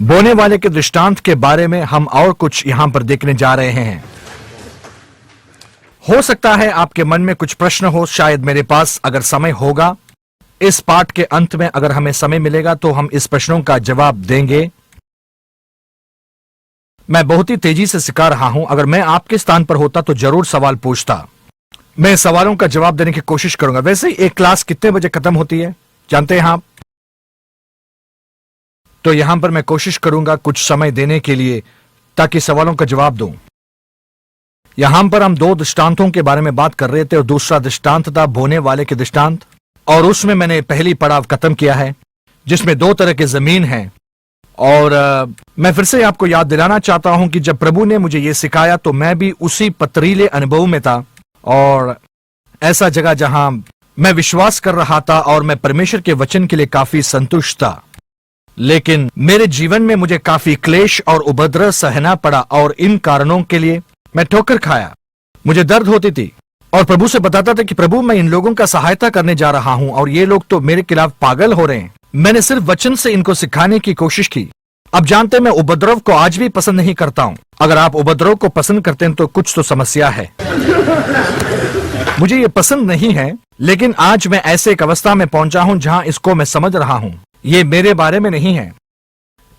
बोने वाले के दृष्टांत के बारे में हम और कुछ यहां पर देखने जा रहे हैं। हो सकता है आपके मन में कुछ प्रश्न हो, शायद मेरे पास अगर समय होगा इस पाठ के अंत में, अगर हमें समय मिलेगा तो हम इस प्रश्नों का जवाब देंगे। मैं बहुत ही तेजी से सिखा रहा हूं, अगर मैं आपके स्थान पर होता तो जरूर सवाल पूछता। मैं सवालों का जवाब देने की कोशिश करूंगा। वैसे एक क्लास कितने बजे खत्म होती है जानते हैं आप? तो यहां पर मैं कोशिश करूंगा कुछ समय देने के लिए ताकि सवालों का जवाब दूं। यहां पर हम 2 दृष्टांतों के बारे में बात कर रहे थे और दूसरा दृष्टांत था बोने वाले के दृष्टांत, और उसमें मैंने पहली पड़ाव खत्म किया है जिसमें 2 तरह की जमीन है। और मैं फिर से आपको याद दिलाना चाहता हूं कि जब प्रभु ने मुझे यह सिखाया तो मैं भी उसी पथरीले अनुभव में था, और ऐसा जगह जहां मैं विश्वास कर रहा था और मैं परमेश्वर के वचन के लिए काफी संतुष्ट था, लेकिन मेरे जीवन में मुझे काफी क्लेश और उपद्रव सहना पड़ा और इन कारणों के लिए मैं ठोकर खाया। मुझे दर्द होती थी और प्रभु से बताता था कि प्रभु मैं इन लोगों का सहायता करने जा रहा हूं और ये लोग तो मेरे खिलाफ पागल हो रहे हैं। मैंने सिर्फ वचन से इनको सिखाने की कोशिश की। अब जानते हैं मैं उपद्रव को आज भी पसंद नहीं करता हूं। अगर आप उपद्रव को पसंद करते हैं तो कुछ तो समस्या है। मुझे ये पसंद नहीं है, लेकिन आज मैं ऐसे एक अवस्था में पहुंचा हूं जहां इसको मैं समझ रहा हूं। ये मेरे बारे में नहीं है।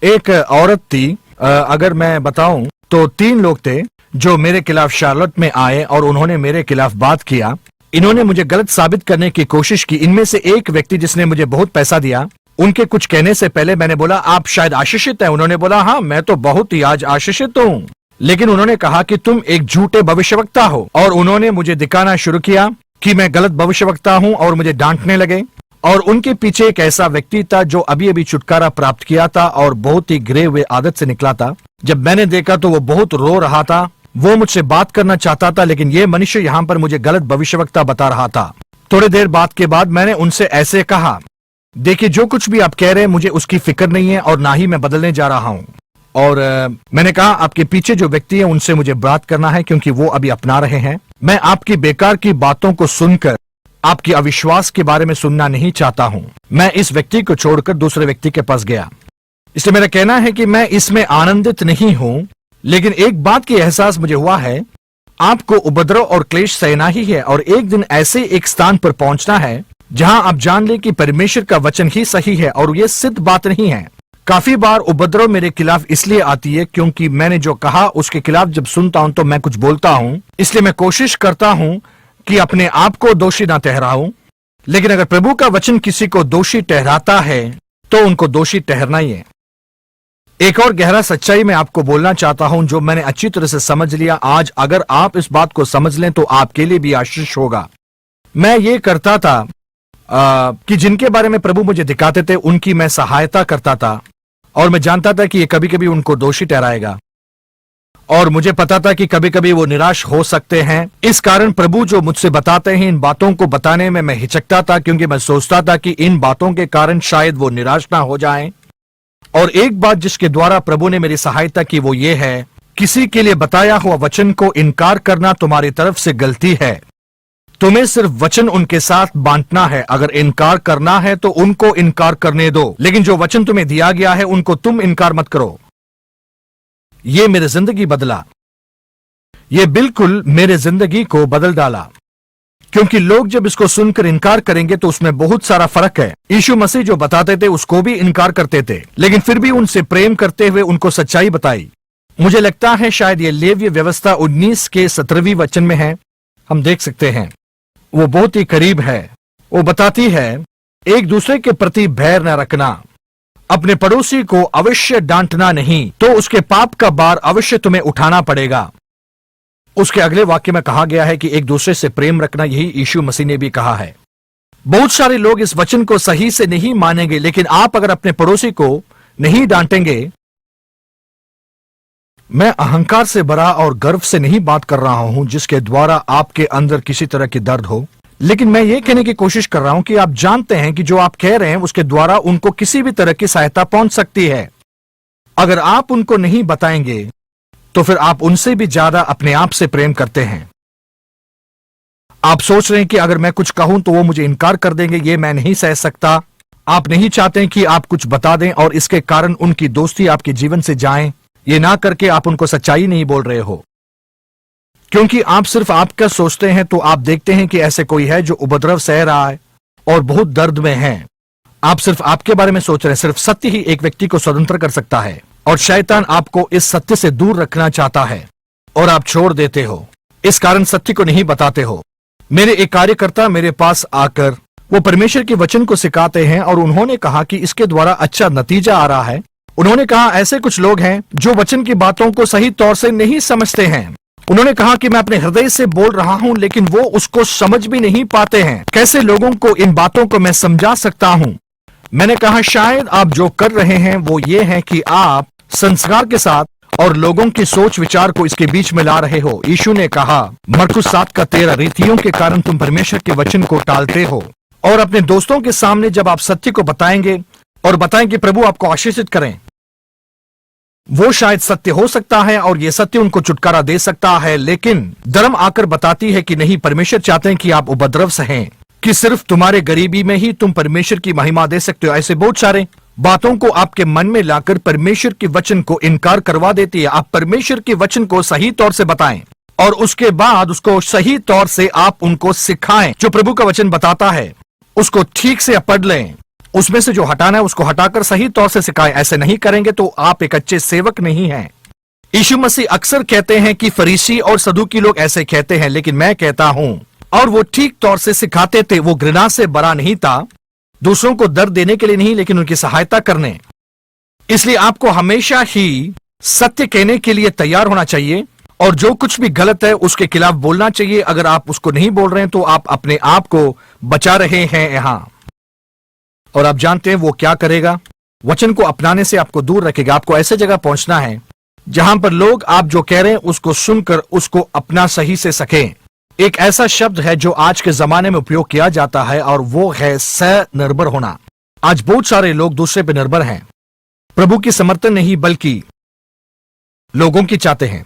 एक औरत थी, अगर मैं बताऊं तो 3 लोग थे जो मेरे खिलाफ शार्लेट में आए और उन्होंने मेरे खिलाफ बात किया। इन्होंने मुझे गलत साबित करने की कोशिश की। इनमें से एक व्यक्ति जिसने मुझे बहुत पैसा दिया, उनके कुछ कहने से पहले मैंने बोला आप शायद आशीषित हैं। उन्होंने बोला हाँ मैं तो बहुत ही आज आशीषित हूं, लेकिन उन्होंने कहा कि तुम एक झूठे भविष्यवक्ता हो, और उन्होंने मुझे दिखाना शुरू किया कि मैं गलत भविष्यवक्ता हूं और मुझे डांटने लगे। और उनके पीछे एक ऐसा व्यक्ति था जो अभी अभी छुटकारा प्राप्त किया था और बहुत ही गिरे हुए आदत से निकला था। जब मैंने देखा तो वो बहुत रो रहा था। वो मुझसे बात करना चाहता था, लेकिन ये मनुष्य यहां पर मुझे गलत भविष्यवक्ता बता रहा था। थोड़ी देर बात के बाद मैंने उनसे ऐसे कहा, देखिए जो कुछ भी आप कह रहे हैं मुझे उसकी फिक्र नहीं है और ना ही मैं बदलने जा रहा हूं। और मैंने कहा आपके पीछे जो व्यक्ति है उनसे मुझे बात करना है क्योंकि वो अभी अपना रहे हैं। मैं आपकी बेकार की बातों को सुनकर आपकी अविश्वास के बारे में सुनना नहीं चाहता हूं। मैं इस व्यक्ति को छोड़कर दूसरे व्यक्ति के पास गया। इसलिए मेरा कहना है कि मैं इसमें आनंदित नहीं हूं, लेकिन एक बात की एहसास मुझे हुआ है, आपको उपद्रव और क्लेश सहना ही है और एक दिन ऐसे एक स्थान पर पहुंचना है जहां आप जान ले कि परमेश्वर का वचन ही सही है और यह सिद्ध बात नहीं है। काफी बार उपद्रव मेरे खिलाफ इसलिए आती है क्योंकि मैंने जो कहा उसके खिलाफ जब सुनता हूं तो मैं कुछ बोलता हूं। इसलिए मैं कोशिश करता हूं कि अपने आप को दोषी ना ठहराऊं, लेकिन अगर प्रभु का वचन किसी को दोषी ठहराता है तो उनको दोषी ठहरना ही है। एक और गहरा सच्चाई मैं आपको बोलना चाहता हूं जो मैंने अच्छी तरह से समझ लिया आज। अगर आप इस बात को समझ लें तो आपके लिए भी आशीष होगा। मैं ये करता था कि जिनके बारे में प्रभु मुझे दिखाते थे उनकी मैं सहायता करता था, और मैं जानता था कि ये कभी कभी उनको दोषी ठहराएगा, और मुझे पता था कि कभी कभी वो निराश हो सकते हैं। इस कारण प्रभु जो मुझसे बताते हैं इन बातों को बताने में मैं हिचकता था, क्योंकि मैं सोचता था कि इन बातों के कारण शायद वो निराश ना हो जाएं। और एक बात जिसके द्वारा प्रभु ने मेरी सहायता की वो ये है, किसी के लिए बताया हुआ वचन को इनकार करना तुम्हारी तरफ से गलती है। तुम्हें सिर्फ वचन उनके साथ बांटना है। अगर इनकार करना है तो उनको इनकार करने दो, लेकिन जो वचन तुम्हें दिया गया है उनको तुम इनकार मत करो। ये मेरी जिंदगी बदला, ये बिल्कुल मेरे जिंदगी को बदल डाला, क्योंकि लोग जब इसको सुनकर इनकार करेंगे तो उसमें बहुत सारा फर्क है। यीशु मसीह जो बताते थे उसको भी इनकार करते थे, लेकिन फिर भी उनसे प्रेम करते हुए उनको सच्चाई बताई। मुझे लगता है शायद ये लेव्य व्यवस्था 19 के 17वीं वचन में है, हम देख सकते हैं। वो बहुत ही करीब है। वो बताती है एक दूसरे के प्रति बैर न रखना, अपने पड़ोसी को अवश्य डांटना नहीं, तो उसके पाप का भार अवश्य तुम्हें उठाना पड़ेगा। उसके अगले वाक्य में कहा गया है कि एक दूसरे से प्रेम रखना, यही यीशु मसीह ने भी कहा है। बहुत सारे लोग इस वचन को सही से नहीं मानेंगे, लेकिन आप अगर अपने पड़ोसी को नहीं डांटेंगे, मैं अहंकार से भरा और गर्व से नहीं बात कर रहा हूं जिसके द्वारा आपके अंदर किसी तरह की दर्द हो, लेकिन मैं ये कहने की कोशिश कर रहा हूं कि आप जानते हैं कि जो आप कह रहे हैं उसके द्वारा उनको किसी भी तरह की सहायता पहुंच सकती है। अगर आप उनको नहीं बताएंगे तो फिर आप उनसे भी ज्यादा अपने आप से प्रेम करते हैं। आप सोच रहे हैं कि अगर मैं कुछ कहूं तो वो मुझे इनकार कर देंगे, ये मैं नहीं सह सकता। आप नहीं चाहते कि आप कुछ बता दें और इसके कारण उनकी दोस्ती आपके जीवन से जाए। ये ना करके आप उनको सच्चाई नहीं बोल रहे हो, क्योंकि आप सिर्फ आपका सोचते हैं तो आप देखते हैं कि ऐसे कोई है जो उपद्रव सह रहा है और बहुत दर्द में है। आप सिर्फ आपके बारे में सोच रहे हैं। सिर्फ सत्य ही एक व्यक्ति को स्वतंत्र कर सकता है और शैतान आपको इस सत्य से दूर रखना चाहता है और आप छोड़ देते हो, इस कारण सत्य को नहीं बताते हो। मेरे एक कार्यकर्ता मेरे पास आकर वो परमेश्वर के वचन को सिखाते हैं और उन्होंने कहा कि इसके द्वारा अच्छा नतीजा आ रहा है। उन्होंने कहा ऐसे कुछ लोग हैं जो वचन की बातों को सही तौर से नहीं समझते हैं। उन्होंने कहा कि मैं अपने हृदय से बोल रहा हूं लेकिन वो उसको समझ भी नहीं पाते हैं। कैसे लोगों को इन बातों को मैं समझा सकता हूं? मैंने कहा शायद आप जो कर रहे हैं वो ये है कि आप संस्कार के साथ और लोगों की सोच विचार को इसके बीच में ला रहे हो। यीशु ने कहा मरकुस 7:13, रीतियों के कारण तुम परमेश्वर के वचन को टालते हो। और अपने दोस्तों के सामने जब आप सत्य को बताएंगे और बताएं कि प्रभु आपको आशीषित करें, वो शायद सत्य हो सकता है और ये सत्य उनको छुटकारा दे सकता है, लेकिन धर्म आकर बताती है कि नहीं, परमेश्वर चाहते हैं कि आप उपद्रव सहें, कि सिर्फ तुम्हारे गरीबी में ही तुम परमेश्वर की महिमा दे सकते हो। ऐसे बहुत सारे बातों को आपके मन में लाकर परमेश्वर के वचन को इनकार करवा देती है। आप परमेश्वर के वचन को सही तौर से बताएं और उसके बाद उसको सही तौर से आप उनको सिखाएं। जो प्रभु का वचन बताता है उसको ठीक से पढ़ लें, उसमें से जो हटाना है उसको हटाकर सही तौर से सिखाएं। ऐसे नहीं करेंगे तो आप एक अच्छे सेवक नहीं हैं। यीशु मसीह अक्सर कहते हैं कि फरीसी और सदूकी लोग ऐसे कहते हैं, लेकिन मैं कहता हूं, और वो ठीक तौर से सिखाते थे। वो घृणा से भरा नहीं था, दूसरों को दर्द देने के लिए नहीं, लेकिन उनकी सहायता करने। इसलिए आपको हमेशा ही सत्य कहने के लिए तैयार होना चाहिए और जो कुछ भी गलत है उसके खिलाफ बोलना चाहिए। अगर आप उसको नहीं बोल रहे हैं तो आप अपने आप को बचा रहे हैं यहां। और आप जानते हैं वो क्या करेगा? वचन को अपनाने से आपको दूर रखेगा। आपको ऐसे जगह पहुंचना है जहां पर लोग आप जो कह रहे हैं उसको सुनकर उसको अपना सही से सकें। एक ऐसा शब्द है जो आज के जमाने में उपयोग किया जाता है और वो है स्वनिर्भर होना। आज बहुत सारे लोग दूसरे पे निर्भर हैं, प्रभु की समर्थन नहीं बल्कि लोगों की चाहते हैं।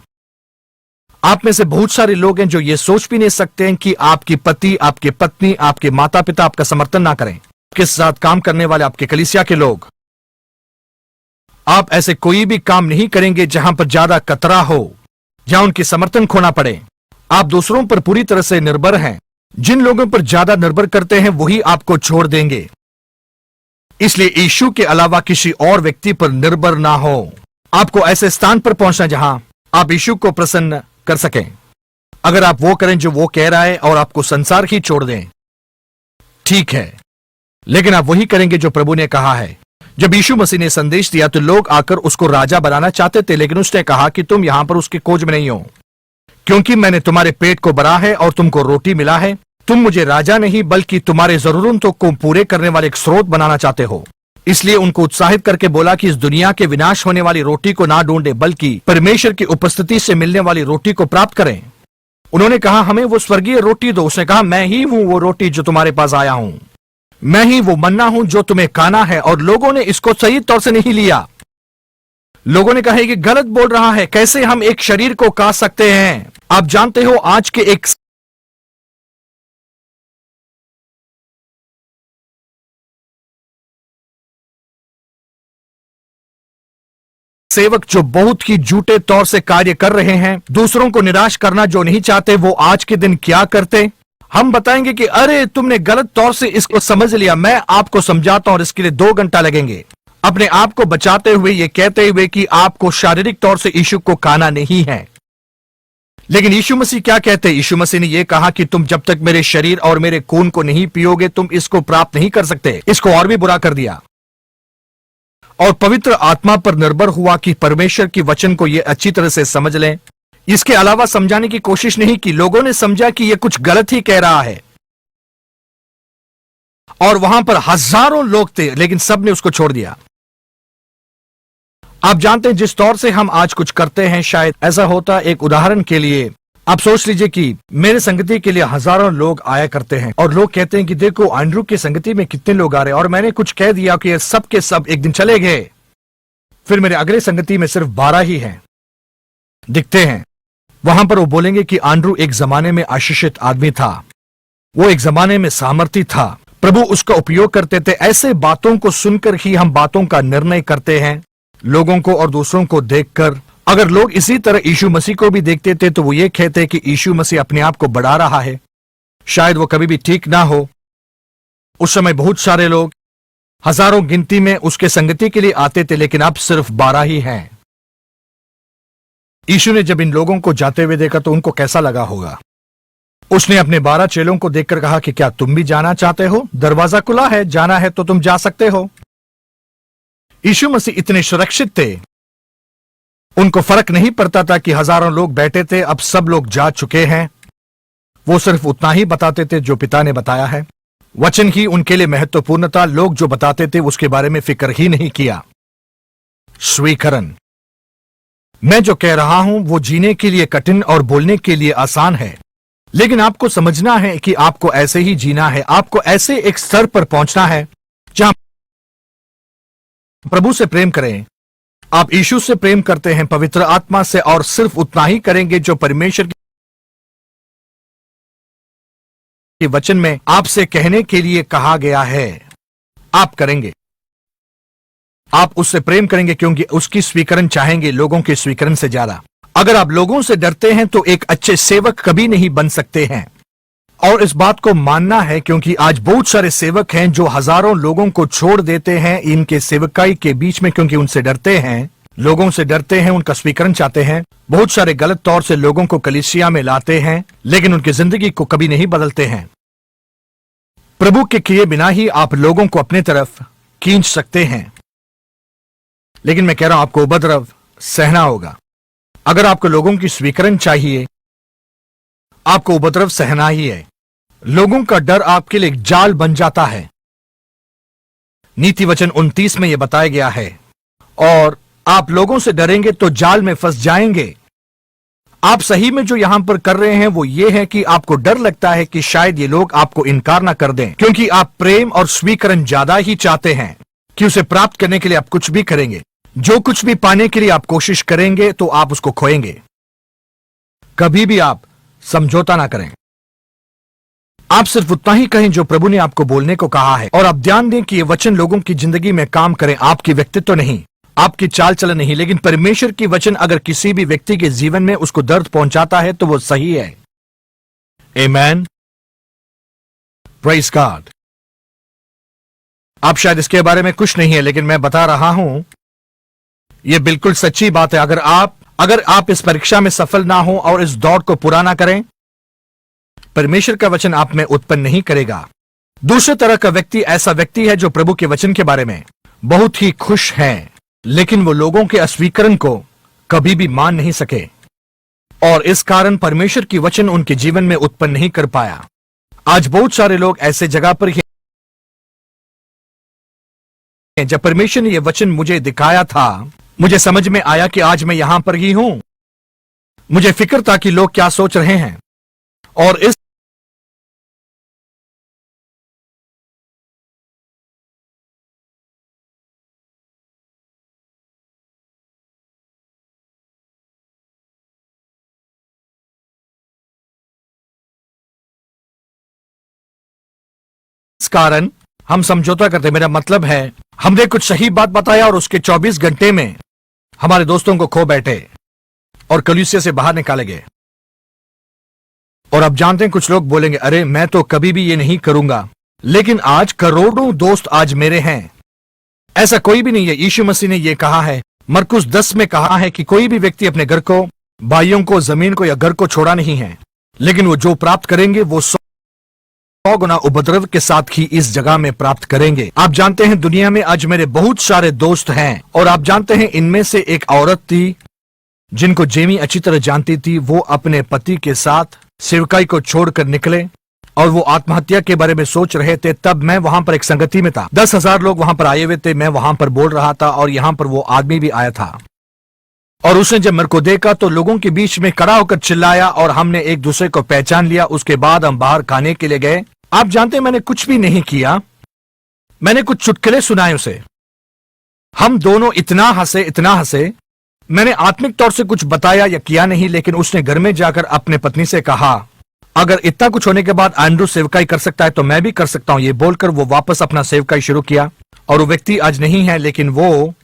आप में से बहुत सारे लोग हैं जो ये सोच भी नहीं सकते हैं कि आपकी पति, आपकी पत्नी, आपके माता पिता आपका समर्थन ना करें। आपके साथ काम करने वाले आपके कलीसिया के लोग, आप ऐसे कोई भी काम नहीं करेंगे जहां पर ज्यादा कतरा हो, जहां उनकी समर्थन खोना पड़े। आप दूसरों पर पूरी तरह से निर्भर हैं। जिन लोगों पर ज्यादा निर्भर करते हैं वही आपको छोड़ देंगे। इसलिए यीशु के अलावा किसी और व्यक्ति पर निर्भर ना हो। आपको ऐसे स्थान पर पहुंचना जहां आप यीशु को प्रसन्न कर सकें। अगर आप वो करें जो वो कह रहा है और आपको संसार ही छोड़ दें, ठीक है, लेकिन आप वही करेंगे जो प्रभु ने कहा है। जब यीशु मसीह ने संदेश दिया तो लोग आकर उसको राजा बनाना चाहते थे, लेकिन उसने कहा कि तुम यहां पर उसकी खोज में नहीं हो, क्योंकि मैंने तुम्हारे पेट को भरा है और तुमको रोटी मिला है। तुम मुझे राजा नहीं बल्कि तुम्हारे जरूरतों को पूरे करने वाले एक स्रोत बनाना चाहते हो। इसलिए उनको उत्साहित करके बोला कि इस दुनिया के विनाश होने वाली रोटी को ना ढूंढे बल्कि परमेश्वर की उपस्थिति से मिलने वाली रोटी को प्राप्त करें। उन्होंने कहा हमें वो स्वर्गीय रोटी दो। उसने कहा मैं ही हूं वो रोटी जो तुम्हारे पास आया हूं, मैं ही वो मन्ना हूं जो तुम्हें खाना है। और लोगों ने इसको सही तौर से नहीं लिया। लोगों ने कहा कि गलत बोल रहा है, कैसे हम एक शरीर को खा सकते हैं? आप जानते हो आज के एक सेवक जो बहुत ही झूठे तौर से कार्य कर रहे हैं, दूसरों को निराश करना जो नहीं चाहते, वो आज के दिन क्या करते? हम बताएंगे कि अरे तुमने गलत तौर से इसको समझ लिया, मैं आपको समझाता हूं और इसके लिए 2 घंटा लगेंगे। अपने आप को बचाते हुए ये कहते हुए कि आपको शारीरिक तौर से यीशु को खाना नहीं है। लेकिन यीशु मसीह क्या कहते? यीशु मसीह ने यह कहा कि तुम जब तक मेरे शरीर और मेरे खून को नहीं पियोगे तुम इसको प्राप्त नहीं कर सकते। इसको और भी बुरा कर दिया और पवित्र आत्मा पर निर्भर हुआ कि परमेश्वर की वचन को ये अच्छी तरह से समझ लें। इसके अलावा समझाने की कोशिश नहीं की। लोगों ने समझा कि ये कुछ गलत ही कह रहा है और वहां पर हजारों लोग थे, लेकिन सबने उसको छोड़ दिया। आप जानते हैं जिस तौर से हम आज कुछ करते हैं शायद ऐसा होता। एक उदाहरण के लिए आप सोच लीजिए कि मेरे संगति के लिए हजारों लोग आया करते हैं और लोग कहते हैं कि देखो एंड्रू की संगति में कितने लोग आ रहे हैं, और मैंने कुछ कह दिया कि सब के सब एक दिन चले गए, फिर मेरे अगले संगति में सिर्फ 12 ही हैं दिखते हैं। वहां पर वो बोलेंगे कि एंड्रू एक जमाने में आशीषित आदमी था, वो एक जमाने में सामर्थी था, प्रभु उसका उपयोग करते थे। ऐसे बातों को सुनकर ही हम बातों का निर्णय करते हैं, लोगों को और दूसरों को देखकर। अगर लोग इसी तरह यीशु मसीह को भी देखते थे तो वो ये कहते कि यीशु मसीह अपने आप को बढ़ा रहा है, शायद वो कभी भी ठीक ना हो। उस समय बहुत सारे लोग हजारों गिनती में उसके संगति के लिए आते थे, लेकिन अब सिर्फ 12 ही हैं। यीशु ने जब इन लोगों को जाते हुए देखा तो उनको कैसा लगा होगा। उसने अपने 12 चेलों को देखकर कहा कि क्या तुम भी जाना चाहते हो? दरवाजा खुला है, जाना है तो तुम जा सकते हो। यीशु मसीह इतने सुरक्षित थे, उनको फर्क नहीं पड़ता था कि हजारों लोग बैठे थे, अब सब लोग जा चुके हैं। वो सिर्फ उतना ही बताते थे जो पिता ने बताया है। वचन ही उनके लिए महत्वपूर्ण था। लोग जो बताते थे उसके बारे में फिक्र ही नहीं किया। स्वीकरण। मैं जो कह रहा हूं वो जीने के लिए कठिन और बोलने के लिए आसान है, लेकिन आपको समझना है कि आपको ऐसे ही जीना है। आपको ऐसे एक स्तर पर पहुंचना है जहां प्रभु से प्रेम करें। आप यीशु से प्रेम करते हैं, पवित्र आत्मा से, और सिर्फ उतना ही करेंगे जो परमेश्वर के वचन में आपसे कहने के लिए कहा गया है। आप करेंगे, आप उससे प्रेम करेंगे क्योंकि उसकी स्वीकरण चाहेंगे लोगों के स्वीकरण से ज्यादा। अगर आप लोगों से डरते हैं तो एक अच्छे सेवक कभी नहीं बन सकते हैं। और इस बात को मानना है क्योंकि आज बहुत सारे सेवक हैं जो हजारों लोगों को छोड़ देते हैं इनके सेवकाई के बीच में, क्योंकि उनसे डरते हैं, लोगों से डरते हैं, उनका स्वीकरण चाहते हैं। बहुत सारे गलत तौर से लोगों को कलीसिया में लाते हैं, लेकिन उनकी जिंदगी को कभी नहीं बदलते हैं। प्रभु के किए बिना ही आप लोगों को अपने तरफ खींच सकते हैं, लेकिन मैं कह रहा हूं आपको उपद्रव सहना होगा। अगर आपको लोगों की स्वीकरण चाहिए, आपको उपद्रव सहना ही है। लोगों का डर आपके लिए एक जाल बन जाता है। नीति वचन 29 में यह बताया गया है, और आप लोगों से डरेंगे तो जाल में फंस जाएंगे। आप सही में जो यहां पर कर रहे हैं वो ये है कि आपको डर लगता है कि शायद ये लोग आपको इनकार ना कर दें, क्योंकि आप प्रेम और स्वीकरण ज्यादा ही चाहते हैं कि उसे प्राप्त करने के लिए आप कुछ भी करेंगे। जो कुछ भी पाने के लिए आप कोशिश करेंगे तो आप उसको खोएंगे। कभी भी आप समझौता ना करें। आप सिर्फ उतना ही कहें जो प्रभु ने आपको बोलने को कहा है, और आप ध्यान दें कि ये वचन लोगों की जिंदगी में काम करें। आपकी व्यक्तित्व नहीं, आपकी चाल चलन नहीं, लेकिन परमेश्वर की वचन अगर किसी भी व्यक्ति के जीवन में उसको दर्द पहुंचाता है तो वो सही है। आमेन, प्रेज़ गॉड। आप शायद इसके बारे में कुछ नहीं है, लेकिन मैं बता रहा हूं, यह बिल्कुल सच्ची बात है। अगर आप इस परीक्षा में सफल ना हो और इस दौड़ को पूरा ना करें, परमेश्वर का वचन आप में उत्पन्न नहीं करेगा। दूसरे तरह का व्यक्ति ऐसा व्यक्ति है जो प्रभु के वचन के बारे में बहुत ही खुश है, लेकिन वो लोगों के अस्वीकरण को कभी भी मान नहीं सके, और इस कारण परमेश्वर की वचन उनके जीवन में उत्पन्न नहीं कर पाया। आज बहुत सारे लोग ऐसे जगह पर ही, जब परमेश्वर ने यह वचन मुझे दिखाया था, मुझे समझ में आया कि आज मैं यहां पर ही हूं। मुझे फिक्र था कि लोग क्या सोच रहे हैं, और इस कारण हम समझौता करते। मेरा मतलब है, हमने कुछ सही बात बताया और उसके 24 घंटे में हमारे दोस्तों को खो बैठे और कलीसिया से बाहर निकाले गए। और अब जानते हैं, कुछ लोग बोलेंगे, अरे मैं तो कभी भी ये नहीं करूंगा, लेकिन आज करोड़ों दोस्त आज मेरे हैं। ऐसा कोई भी नहीं है। यीशु मसीह ने यह कहा है, मरकुस 10 में कहा है कि कोई भी व्यक्ति अपने घर को, भाइयों को, जमीन को या घर को छोड़ा नहीं है, लेकिन वो जो प्राप्त करेंगे वो 100 गुना उपद्रव के साथ ही इस जगह में प्राप्त करेंगे। आप जानते हैं, दुनिया में आज मेरे बहुत सारे दोस्त हैं, और आप जानते हैं इनमें से एक औरत थी जिनको जेमी अच्छी तरह जानती थी। वो अपने पति के साथ सेवकाई को छोड़कर निकले और वो आत्महत्या के बारे में सोच रहे थे। तब मैं वहां पर एक संगति में था, 10,000 लोग वहां पर आए हुए थे। मैं वहां पर बोल रहा था और यहां पर वो आदमी भी आया था, और उसने जब मेरे को देखा तो लोगों के बीच में खड़ा होकर चिल्लाया और हमने एक दूसरे को पहचान लिया। उसके बाद हम बाहर खाने के लिए गए। आप जानते हैं, मैंने कुछ भी नहीं किया, मैंने कुछ चुटकुले सुनाए उसे। हम दोनों इतना हंसे। मैंने आत्मिक तौर से कुछ बताया या किया नहीं, लेकिन उसने घर में जाकर अपने पत्नी से कहा, अगर इतना कुछ होने के बाद एंड्रू सेवकाई कर सकता है तो मैं भी कर सकता हूं, ये बोलकर वो वापस अपना सेवकाई शुरू किया। और वो व्यक्ति आज नहीं है, लेकिन वो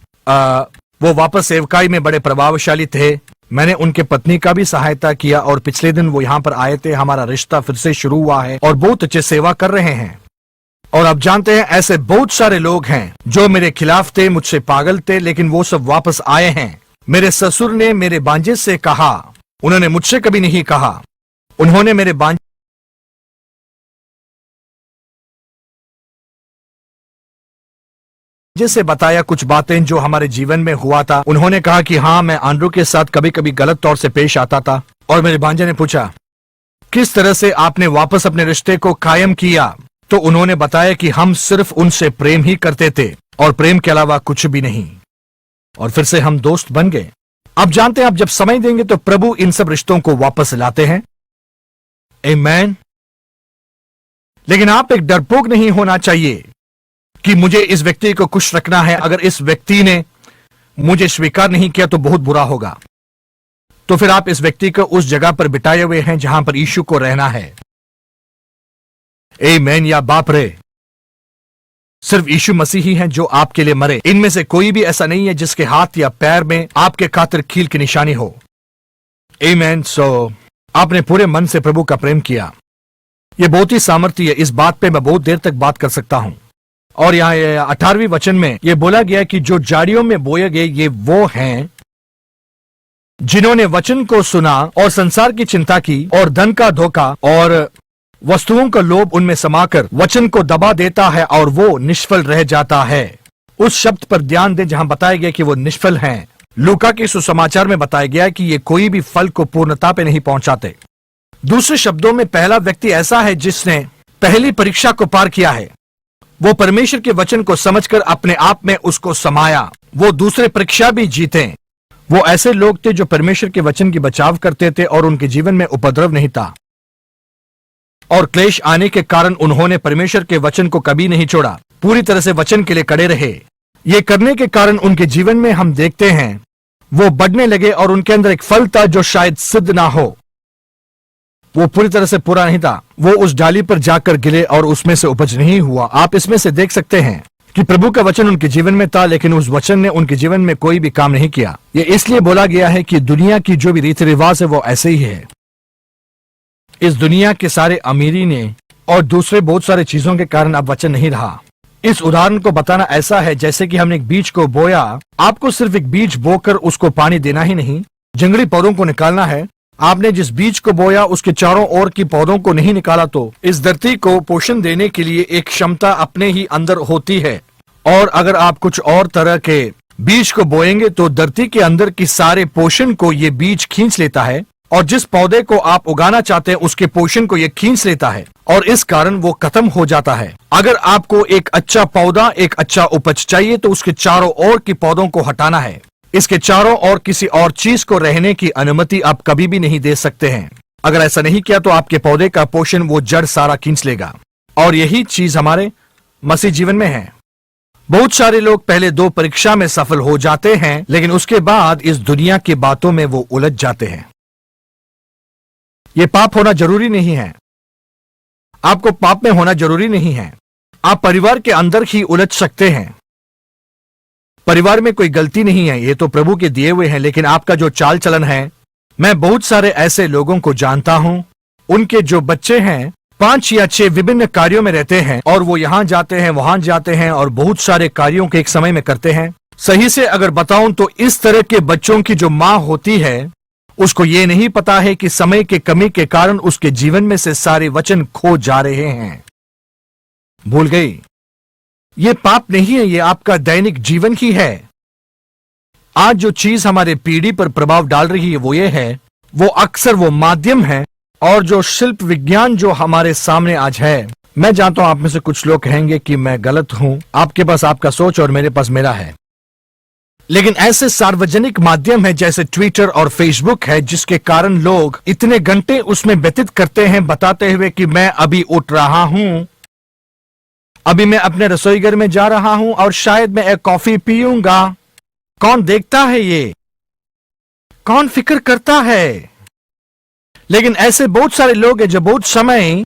वापस सेवकाई में बड़े प्रभावशाली थे। मैंने उनके पत्नी का भी सहायता किया और पिछले दिन वो यहां पर आए थे। हमारा रिश्ता फिर से शुरू हुआ है और बहुत अच्छे सेवा कर रहे हैं। और आप जानते हैं, ऐसे बहुत सारे लोग हैं जो मेरे खिलाफ थे, मुझसे पागल थे, लेकिन वो सब वापस आए हैं। मेरे ससुर ने मेरे बांजे से कहा, उन्होंने मुझसे कभी नहीं कहा, उन्होंने मेरे बांजे से बताया कुछ बातें जो हमारे जीवन में हुआ था। उन्होंने कहा कि हाँ, मैं एंड्रू के साथ कभी कभी गलत तौर से पेश आता था। और मेरे भांजे ने पूछा, किस तरह से आपने वापस अपने रिश्ते को कायम किया? तो उन्होंने बताया कि हम सिर्फ उनसे प्रेम ही करते थे और प्रेम के अलावा कुछ भी नहीं। और फिर से हम दोस्त बन गए। अब जानते हैं, आप जब समय देंगे तो प्रभु इन सब रिश्तों को वापस लाते हैं। आमीन। लेकिन आप एक डरपोक नहीं होना चाहिए कि मुझे इस व्यक्ति को खुश रखना है। अगर इस व्यक्ति ने मुझे स्वीकार नहीं किया तो बहुत बुरा होगा। तो फिर आप इस व्यक्ति को उस जगह पर बिठाए हुए हैं जहां पर यीशु को रहना है। आमीन या बाप रे, सिर्फ यीशु मसीह ही है जो आपके लिए मरे। इनमें से कोई भी ऐसा नहीं है जिसके हाथ या पैर में आपके खातिर कील की निशानी हो। आमीन। सो आपने पूरे मन से प्रभु का प्रेम किया। यह बहुत ही सामर्थ्य है। इस बात पे मैं बहुत देर तक बात कर सकता हूं। और यहाँ 18वीं वचन में यह बोला गया कि जो झाड़ियों में बोए गए ये वो हैं जिन्होंने वचन को सुना और संसार की चिंता की और धन का धोखा और वस्तुओं का लोभ उनमें समाकर वचन को दबा देता है और वो निष्फल रह जाता है। उस शब्द पर ध्यान दें जहां बताया गया कि वो निष्फल हैं। लूका के सुसमाचार में बताया गया कि ये कोई भी फल को पूर्णता पे नहीं पहुंचाते। दूसरे शब्दों में, पहला व्यक्ति ऐसा है जिसने पहली परीक्षा को पार किया है। वो परमेश्वर के वचन को समझकर अपने आप में उसको समाया। वो दूसरे परीक्षा भी जीते। वो ऐसे लोग थे जो परमेश्वर के वचन की बचाव करते थे और उनके जीवन में उपद्रव नहीं था। और क्लेश आने के कारण उन्होंने परमेश्वर के वचन को कभी नहीं छोड़ा, पूरी तरह से वचन के लिए कड़े रहे। ये करने के कारण उनके जीवन में हम देखते हैं वो बढ़ने लगे और उनके अंदर एक फल था जो शायद सिद्ध ना हो। वो पूरी तरह से पूरा नहीं था। वो उस डाली पर जाकर गिरे और उसमें से उपज नहीं हुआ। आप इसमें से देख सकते हैं कि प्रभु का वचन उनके जीवन में था, लेकिन उस वचन ने उनके जीवन में कोई भी काम नहीं किया। ये इसलिए बोला गया है कि दुनिया की जो भी रीति रिवाज है वो ऐसे ही है। इस दुनिया के सारे अमीरी ने और दूसरे बहुत सारे चीजों के कारण अब वचन नहीं रहा। इस उदाहरण को बताना ऐसा है जैसे कि हमने एक बीज को बोया। आपको सिर्फ एक बीज बोकर उसको पानी देना ही नहीं, जंगली पौधों को निकालना है। आपने जिस बीज को बोया उसके चारों ओर की पौधों को नहीं निकाला तो इस धरती को पोषण देने के लिए एक क्षमता अपने ही अंदर होती है। और अगर आप कुछ और तरह के बीज को बोएंगे तो धरती के अंदर की सारे पोषण को ये बीज खींच लेता है और जिस पौधे को आप उगाना चाहते हैं उसके पोषण को ये खींच लेता है और इस कारण वो खत्म हो जाता है। अगर आपको एक अच्छा पौधा, एक अच्छा उपज चाहिए तो उसके चारों ओर की पौधों को हटाना है। इसके चारों ओर किसी और चीज को रहने की अनुमति आप कभी भी नहीं दे सकते हैं। अगर ऐसा नहीं किया तो आपके पौधे का पोषण वो जड़ सारा खींच लेगा। और यही चीज हमारे मसीह जीवन में है। बहुत सारे लोग पहले 2 परीक्षा में सफल हो जाते हैं, लेकिन उसके बाद इस दुनिया की बातों में वो उलझ जाते हैं। ये पाप होना जरूरी नहीं है। आपको पाप में होना जरूरी नहीं है। आप परिवार के अंदर ही उलझ सकते हैं। परिवार में कोई गलती नहीं है, ये तो प्रभु के दिए हुए हैं, लेकिन आपका जो चाल चलन है। मैं बहुत सारे ऐसे लोगों को जानता हूं, उनके जो बच्चे हैं 5 या 6 विभिन्न कार्यों में रहते हैं और वो यहां जाते हैं, वहां जाते हैं और बहुत सारे कार्यों के एक समय में करते हैं। सही से अगर बताऊं तो इस तरह के बच्चों की जो मां होती है उसको ये नहीं पता है कि समय के कमी के कारण उसके जीवन में से सारे वचन खो जा रहे हैं। भूल गई। ये पाप नहीं है, ये आपका दैनिक जीवन ही है। आज जो चीज हमारे पीढ़ी पर प्रभाव डाल रही है वो ये है, वो अक्सर वो माध्यम है और जो शिल्प विज्ञान जो हमारे सामने आज है। मैं जानता हूं आप में से कुछ लोग कहेंगे कि मैं गलत हूं, आपके पास आपका सोच और मेरे पास मेरा है। लेकिन ऐसे सार्वजनिक माध्यम है जैसे ट्विटर और फेसबुक है जिसके कारण लोग इतने घंटे उसमें व्यतीत करते हैं बताते हुए कि मैं अभी उठ रहा हूं, अभी मैं अपने रसोई घर में जा रहा हूं और शायद मैं एक कॉफी पीऊंगा। कौन देखता है ये? कौन फिक्र करता है? लेकिन ऐसे बहुत सारे लोग हैं जो बहुत समय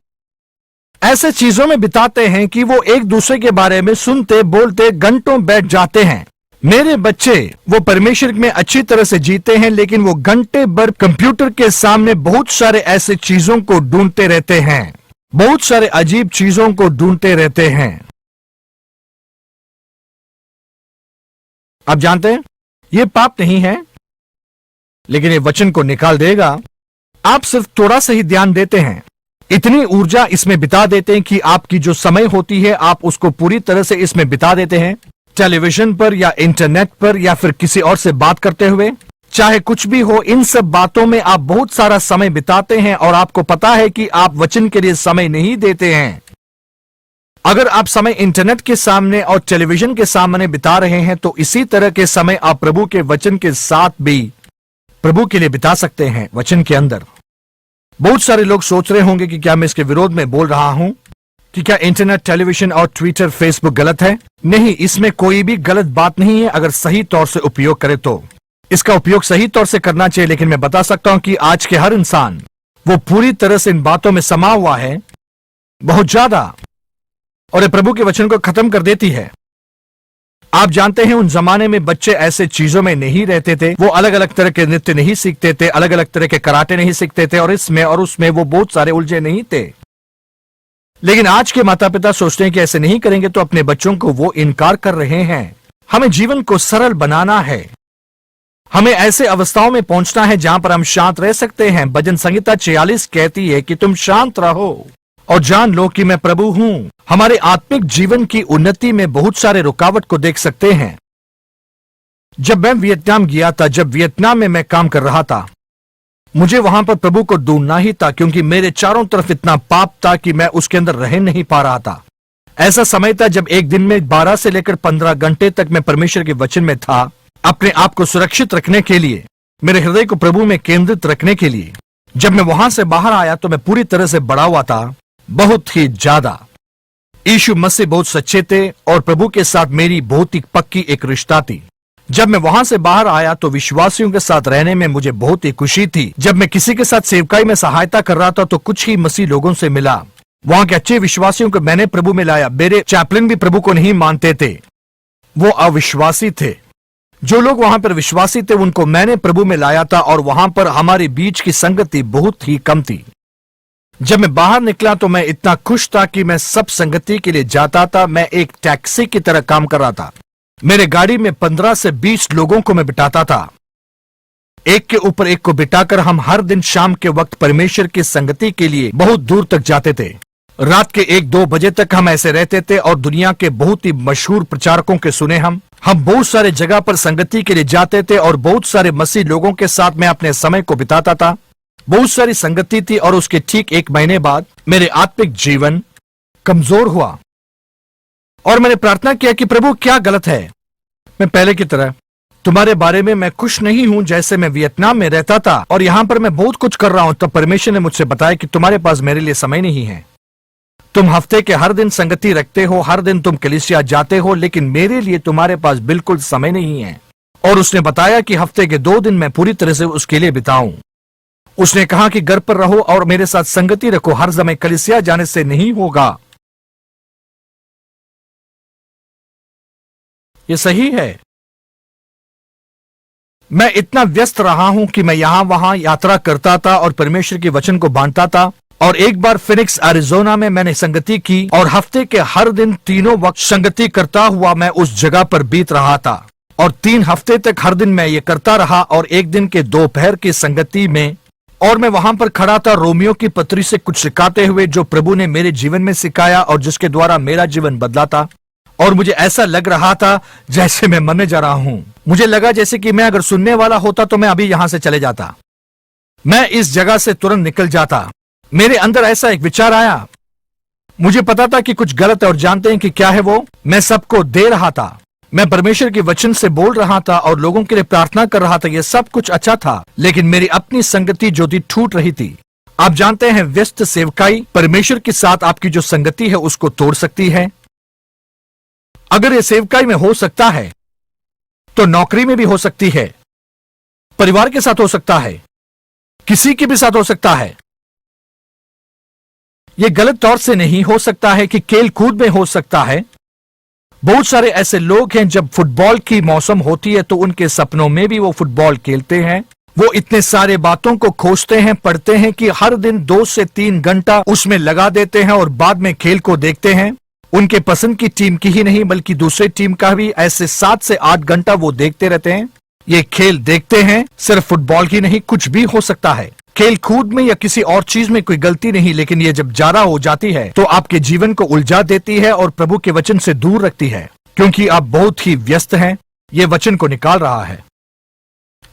ऐसे चीजों में बिताते हैं कि वो एक दूसरे के बारे में सुनते बोलते घंटों बैठ जाते हैं। मेरे बच्चे वो परमेश्वर में अच्छी तरह से जीते हैं, लेकिन वो घंटे भर कंप्यूटर के सामने बहुत सारे ऐसे चीजों को ढूंढते रहते हैं, बहुत सारे अजीब चीजों को ढूंढते रहते हैं। आप जानते हैं ये पाप नहीं है, लेकिन ये वचन को निकाल देगा। आप सिर्फ थोड़ा सा ही ध्यान देते हैं, इतनी ऊर्जा इसमें बिता देते हैं कि आपकी जो समय होती है आप उसको पूरी तरह से इसमें बिता देते हैं, टेलीविजन पर या इंटरनेट पर या फिर किसी और से बात करते हुए, चाहे कुछ भी हो, इन सब बातों में आप बहुत सारा समय बिताते हैं और आपको पता है कि आप वचन के लिए समय नहीं देते हैं। अगर आप समय इंटरनेट के सामने और टेलीविजन के सामने बिता रहे हैं तो इसी तरह के समय आप प्रभु के वचन के साथ भी प्रभु के लिए बिता सकते हैं वचन के अंदर। बहुत सारे लोग सोच रहे होंगे कि क्या मैं इसके विरोध में बोल रहा हूं कि क्या इंटरनेट, टेलीविजन और ट्विटर, फेसबुक गलत है। नहीं, इसमें कोई भी गलत बात नहीं है अगर सही तौर से उपयोग करे तो। इसका उपयोग सही तौर से करना चाहिए, लेकिन मैं बता सकता हूं कि आज के हर इंसान वो पूरी तरह से इन बातों में समा हुआ है, बहुत ज्यादा, और ये प्रभु के वचन को खत्म कर देती है। आप जानते हैं उन जमाने में बच्चे ऐसे चीजों में नहीं रहते थे, वो अलग अलग तरह के नृत्य नहीं सीखते थे, अलग अलग तरह के कराटे नहीं सीखते थे, और इसमें और उसमें वो बहुत सारे उलझे नहीं थे। लेकिन आज के माता पिता सोचते हैं कि ऐसे नहीं करेंगे तो अपने बच्चों को वो इनकार कर रहे हैं। हमें जीवन को सरल बनाना है, हमें ऐसे अवस्थाओं में पहुंचना है जहां पर हम शांत रह सकते हैं। भजन संहिता 46 कहती है कि तुम शांत रहो और जान लो कि मैं प्रभु हूं। हमारे आत्मिक जीवन की उन्नति में बहुत सारे रुकावट को देख सकते हैं। जब मैं वियतनाम गया था, जब वियतनाम में मैं काम कर रहा था, मुझे वहां पर प्रभु को ढूंढना ही था, क्योंकि मेरे चारों तरफ इतना पाप था कि मैं उसके अंदर रह नहीं पा रहा था। ऐसा समय था जब एक दिन में 12 से लेकर 15 घंटे तक मैं परमेश्वर के वचन में था, अपने आप को सुरक्षित रखने के लिए, मेरे हृदय को प्रभु में केंद्रित रखने के लिए। जब मैं वहां से बाहर आया तो मैं पूरी तरह से बढ़ा हुआ था, बहुत ही ज्यादा। यीशु मसीह बहुत सच्चे थे और प्रभु के साथ मेरी बहुत ही पक्की एक रिश्ता थी। जब मैं वहां से बाहर आया तो विश्वासियों के साथ रहने में मुझे बहुत ही खुशी थी। जब मैं किसी के साथ सेवकाई में सहायता कर रहा था तो कुछ ही मसीह लोगों से मिला। वहां के अच्छे विश्वासियों को मैंने प्रभु में लाया। मेरे चैपलिन भी प्रभु को नहीं मानते थे, वो अविश्वासी थे। जो लोग वहां पर विश्वासी थे उनको मैंने प्रभु में लाया था और वहां पर हमारे बीच की संगति बहुत ही कम थी। जब मैं बाहर निकला तो मैं इतना खुश था कि मैं सब संगति के लिए जाता था। मैं एक टैक्सी की तरह काम कर रहा था। मेरे गाड़ी में 15 से 20 लोगों को मैं बिठाता था, एक के ऊपर एक को बिठाकर हम हर दिन शाम के वक्त परमेश्वर की संगति के लिए बहुत दूर तक जाते थे। रात के 1-2 बजे तक हम ऐसे रहते थे और दुनिया के बहुत ही मशहूर प्रचारकों के सुने हम बहुत सारे जगह पर संगति के लिए जाते थे और बहुत सारे मसीह लोगों के साथ मैं अपने समय को बिताता था। बहुत सारी संगति थी और उसके ठीक 1 महीने बाद मेरे आत्मिक जीवन कमजोर हुआ और मैंने प्रार्थना किया कि प्रभु क्या गलत है। मैं पहले की तरह तुम्हारे बारे में मैं खुश नहीं हूं जैसे मैं वियतनाम में रहता था और यहां पर मैं बहुत कुछ कर रहा हूं। तब परमेश्वर ने मुझसे बताया कि तुम्हारे पास मेरे लिए समय नहीं है। तुम हफ्ते के हर दिन संगति रखते हो, हर दिन तुम कलीसिया जाते हो, लेकिन मेरे लिए तुम्हारे पास बिल्कुल समय नहीं है। और उसने बताया कि हफ्ते के 2 दिन मैं पूरी तरह से उसके लिए बिताऊं। उसने कहा कि घर पर रहो और मेरे साथ संगति रखो, हर समय कलीसिया जाने से नहीं होगा। ये सही है। मैं इतना व्यस्त रहा हूं कि मैं यहां वहां यात्रा करता था और परमेश्वर के वचन को बांटता था। और एक बार फिनिक्स एरिजोना में मैंने संगति की और हफ्ते के हर दिन तीनों वक्त संगति करता हुआ मैं उस जगह पर बीत रहा था और 3 हफ्ते तक हर दिन मैं ये करता रहा। और एक दिन के दोपहर की संगति में और मैं वहां पर खड़ा था रोमियो की पत्री से कुछ सिखाते हुए, जो प्रभु ने मेरे जीवन में सिखाया और जिसके द्वारा मेरा जीवन बदला था। और मुझे ऐसा लग रहा था जैसे मैं मरने जा रहा हूं। मुझे लगा जैसे कि मैं अगर सुनने वाला होता तो मैं अभी यहां से चले जाता, मैं इस जगह से तुरंत निकल जाता। मेरे अंदर ऐसा एक विचार आया, मुझे पता था कि कुछ गलत है और जानते हैं कि क्या है वो। मैं सबको दे रहा था, मैं परमेश्वर के वचन से बोल रहा था और लोगों के लिए प्रार्थना कर रहा था। यह सब कुछ अच्छा था, लेकिन मेरी अपनी संगति जो थी टूट रही थी। आप जानते हैं व्यस्त सेवकाई परमेश्वर के साथ आपकी जो संगति है उसको तोड़ सकती है। अगर ये सेवकाई में हो सकता है तो नौकरी में भी हो सकती है, परिवार के साथ हो सकता है, किसी के भी साथ हो सकता है। यह गलत तौर से नहीं हो सकता है कि खेल कूद में हो सकता है। बहुत सारे ऐसे लोग हैं जब फुटबॉल की मौसम होती है तो उनके सपनों में भी वो फुटबॉल खेलते हैं। वो इतने सारे बातों को खोजते हैं, पढ़ते हैं कि हर दिन 2 से 3 घंटा उसमें लगा देते हैं और बाद में खेल को देखते हैं। उनके पसंद की टीम की ही नहीं बल्कि दूसरे टीम का भी ऐसे 7 से 8 घंटा वो देखते रहते हैं। ये खेल देखते हैं। सिर्फ फुटबॉल ही नहीं, कुछ भी हो सकता है। खेल कूद में या किसी और चीज में कोई गलती नहीं, लेकिन ये जब ज्यादा हो जाती है तो आपके जीवन को उलझा देती है और प्रभु के वचन से दूर रखती है, क्योंकि आप बहुत ही व्यस्त हैं। ये वचन को निकाल रहा है।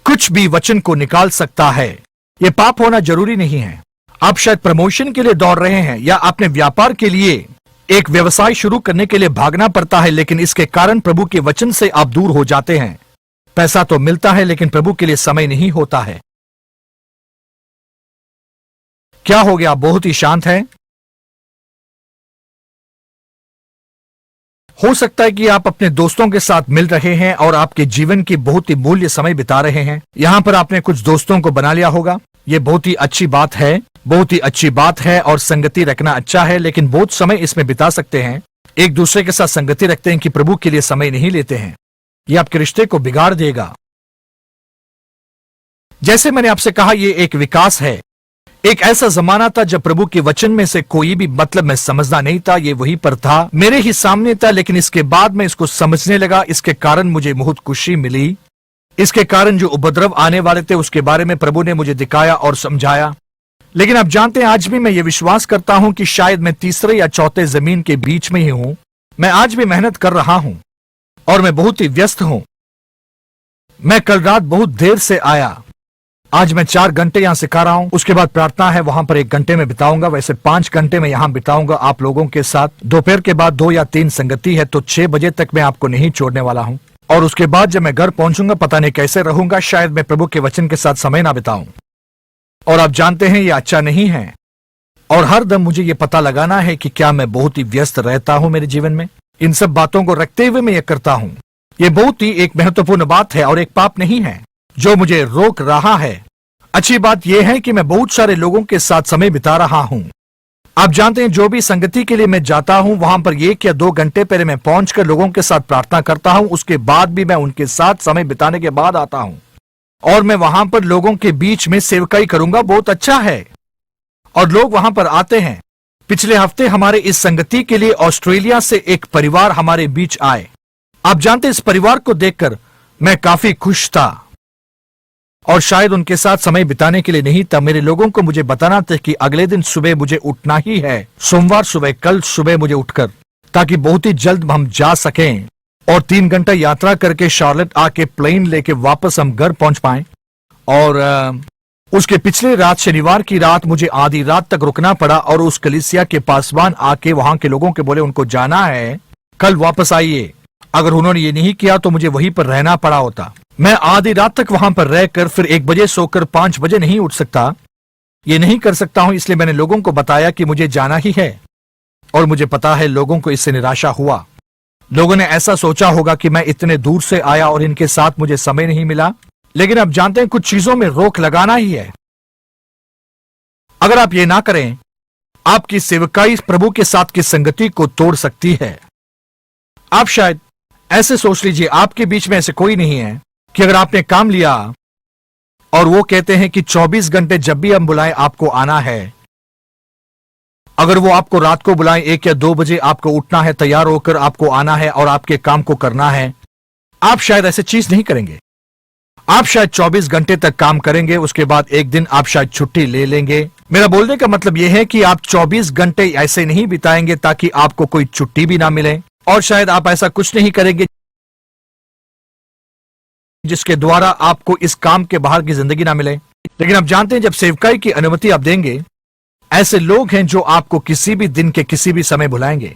कुछ भी वचन को निकाल सकता है। ये पाप होना जरूरी नहीं है। आप शायद प्रमोशन के लिए दौड़ रहे हैं या अपने व्यापार के लिए एक व्यवसाय शुरू करने के लिए भागना पड़ता है, लेकिन इसके कारण प्रभु के वचन से आप दूर हो जाते हैं। पैसा तो मिलता है लेकिन प्रभु के लिए समय नहीं होता है। क्या हो गया? आप बहुत ही शांत हैं। हो सकता है कि आप अपने दोस्तों के साथ मिल रहे हैं और आपके जीवन की बहुत ही मूल्य समय बिता रहे हैं। यहां पर आपने कुछ दोस्तों को बना लिया होगा। यह बहुत ही अच्छी बात है, बहुत ही अच्छी बात है और संगति रखना अच्छा है, लेकिन बहुत समय इसमें बिता सकते हैं। एक दूसरे के साथ संगति रखते हैं कि प्रभु के लिए समय नहीं लेते हैं। यह आपके रिश्ते को बिगाड़ देगा। जैसे मैंने आपसे कहा, यह एक विकास है। एक ऐसा जमाना था जब प्रभु के वचन में से कोई भी मतलब मैं समझना नहीं था। ये वहीं पर था, मेरे ही सामने था, लेकिन इसके बाद मैं इसको समझने लगा। इसके कारण मुझे बहुत खुशी मिली। इसके कारण जो उपद्रव आने वाले थे उसके बारे में प्रभु ने मुझे दिखाया और समझाया। लेकिन आप जानते हैं, आज भी मैं ये विश्वास करता हूं कि शायद मैं तीसरे या चौथे जमीन के बीच में ही हूं। मैं आज भी मेहनत कर रहा हूं और मैं बहुत ही व्यस्त हूं। मैं कल रात बहुत देर से आया। आज मैं 4 घंटे यहां सिखा रहा हूं। उसके बाद प्रार्थना है, वहां पर 1 घंटे में बिताऊंगा। वैसे 5 घंटे में यहां बिताऊंगा आप लोगों के साथ। दोपहर के बाद 2 या 3 संगति है, तो 6 बजे तक मैं आपको नहीं छोड़ने वाला हूं। और उसके बाद जब मैं घर पहुंचूंगा, पता नहीं कैसे रहूंगा। शायद मैं प्रभु के वचन के साथ समय ना बिताऊं। और आप जानते हैं, ये अच्छा नहीं है। और हर दम मुझे ये पता लगाना है कि क्या मैं बहुत ही व्यस्त रहता हूं मेरे जीवन में। इन सब बातों को रखते हुए मैं ये करता हूं। ये बहुत ही एक महत्वपूर्ण बात है और एक पाप नहीं है जो मुझे रोक रहा है। अच्छी बात यह है कि मैं बहुत सारे लोगों के साथ समय बिता रहा हूं। आप जानते हैं, जो भी संगति के लिए मैं जाता हूं, वहां पर 1 या 2 घंटे पहले मैं पहुंचकर लोगों के साथ प्रार्थना करता हूं। उसके बाद भी मैं उनके साथ समय बिताने के बाद आता हूं और मैं वहां पर लोगों के बीच में सेवकाई करूंगा। बहुत अच्छा है और लोग वहां पर आते हैं। पिछले हफ्ते हमारे इस संगति के लिए ऑस्ट्रेलिया से एक परिवार हमारे बीच आए। आप जानते, इस परिवार को देखकर मैं काफी खुश था और शायद उनके साथ समय बिताने के लिए नहीं था। मेरे लोगों को मुझे बताना था कि अगले दिन सुबह मुझे उठना ही है, सोमवार सुबह, कल सुबह मुझे उठकर, ताकि बहुत ही जल्द हम जा सकें और 3 घंटा यात्रा करके शार्लेट आके प्लेन लेके वापस हम घर पहुंच पाएं। और उसके पिछले रात, शनिवार की रात, मुझे आधी रात तक रुकना पड़ा और उस कलीसिया के पासवान आके वहां के लोगों के बोले उनको जाना है, कल वापस आइए। अगर उन्होंने ये नहीं किया तो मुझे वहीं पर रहना पड़ा होता। मैं आधी रात तक वहां पर रहकर फिर 1 बजे सोकर 5 बजे नहीं उठ सकता। ये नहीं कर सकता हूं, इसलिए मैंने लोगों को बताया कि मुझे जाना ही है। और मुझे पता है लोगों को इससे निराशा हुआ। लोगों ने ऐसा सोचा होगा कि मैं इतने दूर से आया और इनके साथ मुझे समय नहीं मिला। लेकिन आप जानते हैं, कुछ चीजों में रोक लगाना ही है। अगर आप ये ना करें, आपकी सेवकाई प्रभु के साथ की संगति को तोड़ सकती है। आप शायद ऐसे सोच लीजिए, आपके बीच में ऐसे कोई नहीं है कि अगर आपने काम लिया और वो कहते हैं कि 24 घंटे जब भी हम बुलाएं आपको आना है। अगर वो आपको रात को बुलाएं 1 या 2 बजे, आपको उठना है, तैयार होकर आपको आना है और आपके काम को करना है। आप शायद ऐसे चीज नहीं करेंगे। आप शायद 24 घंटे तक काम करेंगे, उसके बाद एक दिन आप शायद छुट्टी ले लेंगे। मेरा बोलने का मतलब यह है कि आप 24 घंटे ऐसे नहीं बिताएंगे ताकि आपको कोई छुट्टी भी ना मिले। और शायद आप ऐसा कुछ नहीं करेंगे जिसके द्वारा आपको इस काम के बाहर की जिंदगी ना मिले। लेकिन आप जानते हैं, जब सेवकाई की अनुमति आप देंगे, ऐसे लोग हैं जो आपको किसी भी दिन के किसी भी समय बुलाएंगे।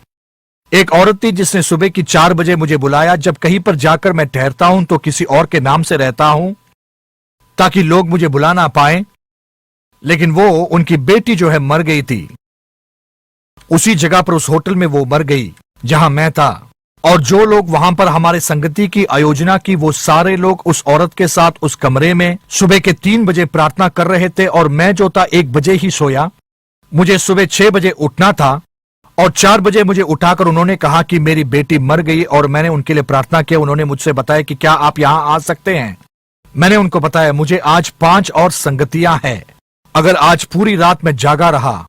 एक औरत थी जिसने सुबह की 4 बजे मुझे बुलाया। जब कहीं पर जाकर मैं ठहरता हूं तो किसी और के नाम से रहता हूं ताकि लोग मुझे बुला ना पाए। लेकिन वो, उनकी बेटी जो है, मर गई थी। उसी जगह पर, उस होटल में वो मर गई जहां मैं था। और जो लोग वहां पर हमारे संगति की आयोजना की, वो सारे लोग उस औरत के साथ उस कमरे में सुबह के 3 बजे प्रार्थना कर रहे थे, और मैं जो था 1 बजे ही सोया। मुझे सुबह 6 बजे उठना था, और 4 बजे मुझे उठाकर उन्होंने कहा कि मेरी बेटी मर गई, और मैंने उनके लिए प्रार्थना किया। उन्होंने मुझसे बताया कि क्या आप यहां आ सकते हैं। मैंने उनको बताया मुझे आज 5 और संगतियां हैं, अगर आज पूरी रात मैं जागा रहा,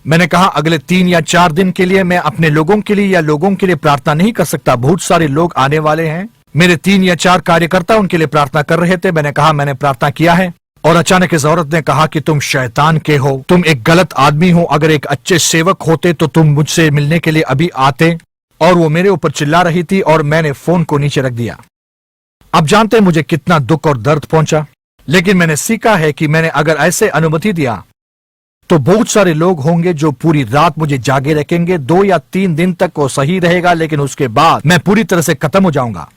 मैंने कहा अगले 3 या 4 दिन के लिए मैं अपने लोगों के लिए या लोगों के लिए प्रार्थना नहीं कर सकता। बहुत सारे लोग आने वाले हैं, मेरे 3 या 4 कार्यकर्ता उनके लिए प्रार्थना कर रहे थे। मैंने कहा मैंने प्रार्थना किया है, और अचानक इस औरत ने कहा कि तुम शैतान के हो, तुम एक गलत आदमी हो, अगर एक अच्छे सेवक होते तो तुम मुझसे मिलने के लिए अभी आते। और वो मेरे ऊपर चिल्ला रही थी, और मैंने फोन को नीचे रख दिया। अब जानते हैं मुझे कितना दुख और दर्द पहुंचा, लेकिन मैंने सीखा है कि मैंने अगर ऐसे अनुमति दिया तो बहुत सारे लोग होंगे जो पूरी रात मुझे जागे रखेंगे। 2 या 3 दिन तक वो सही रहेगा, लेकिन उसके बाद मैं पूरी तरह से खत्म हो जाऊंगा।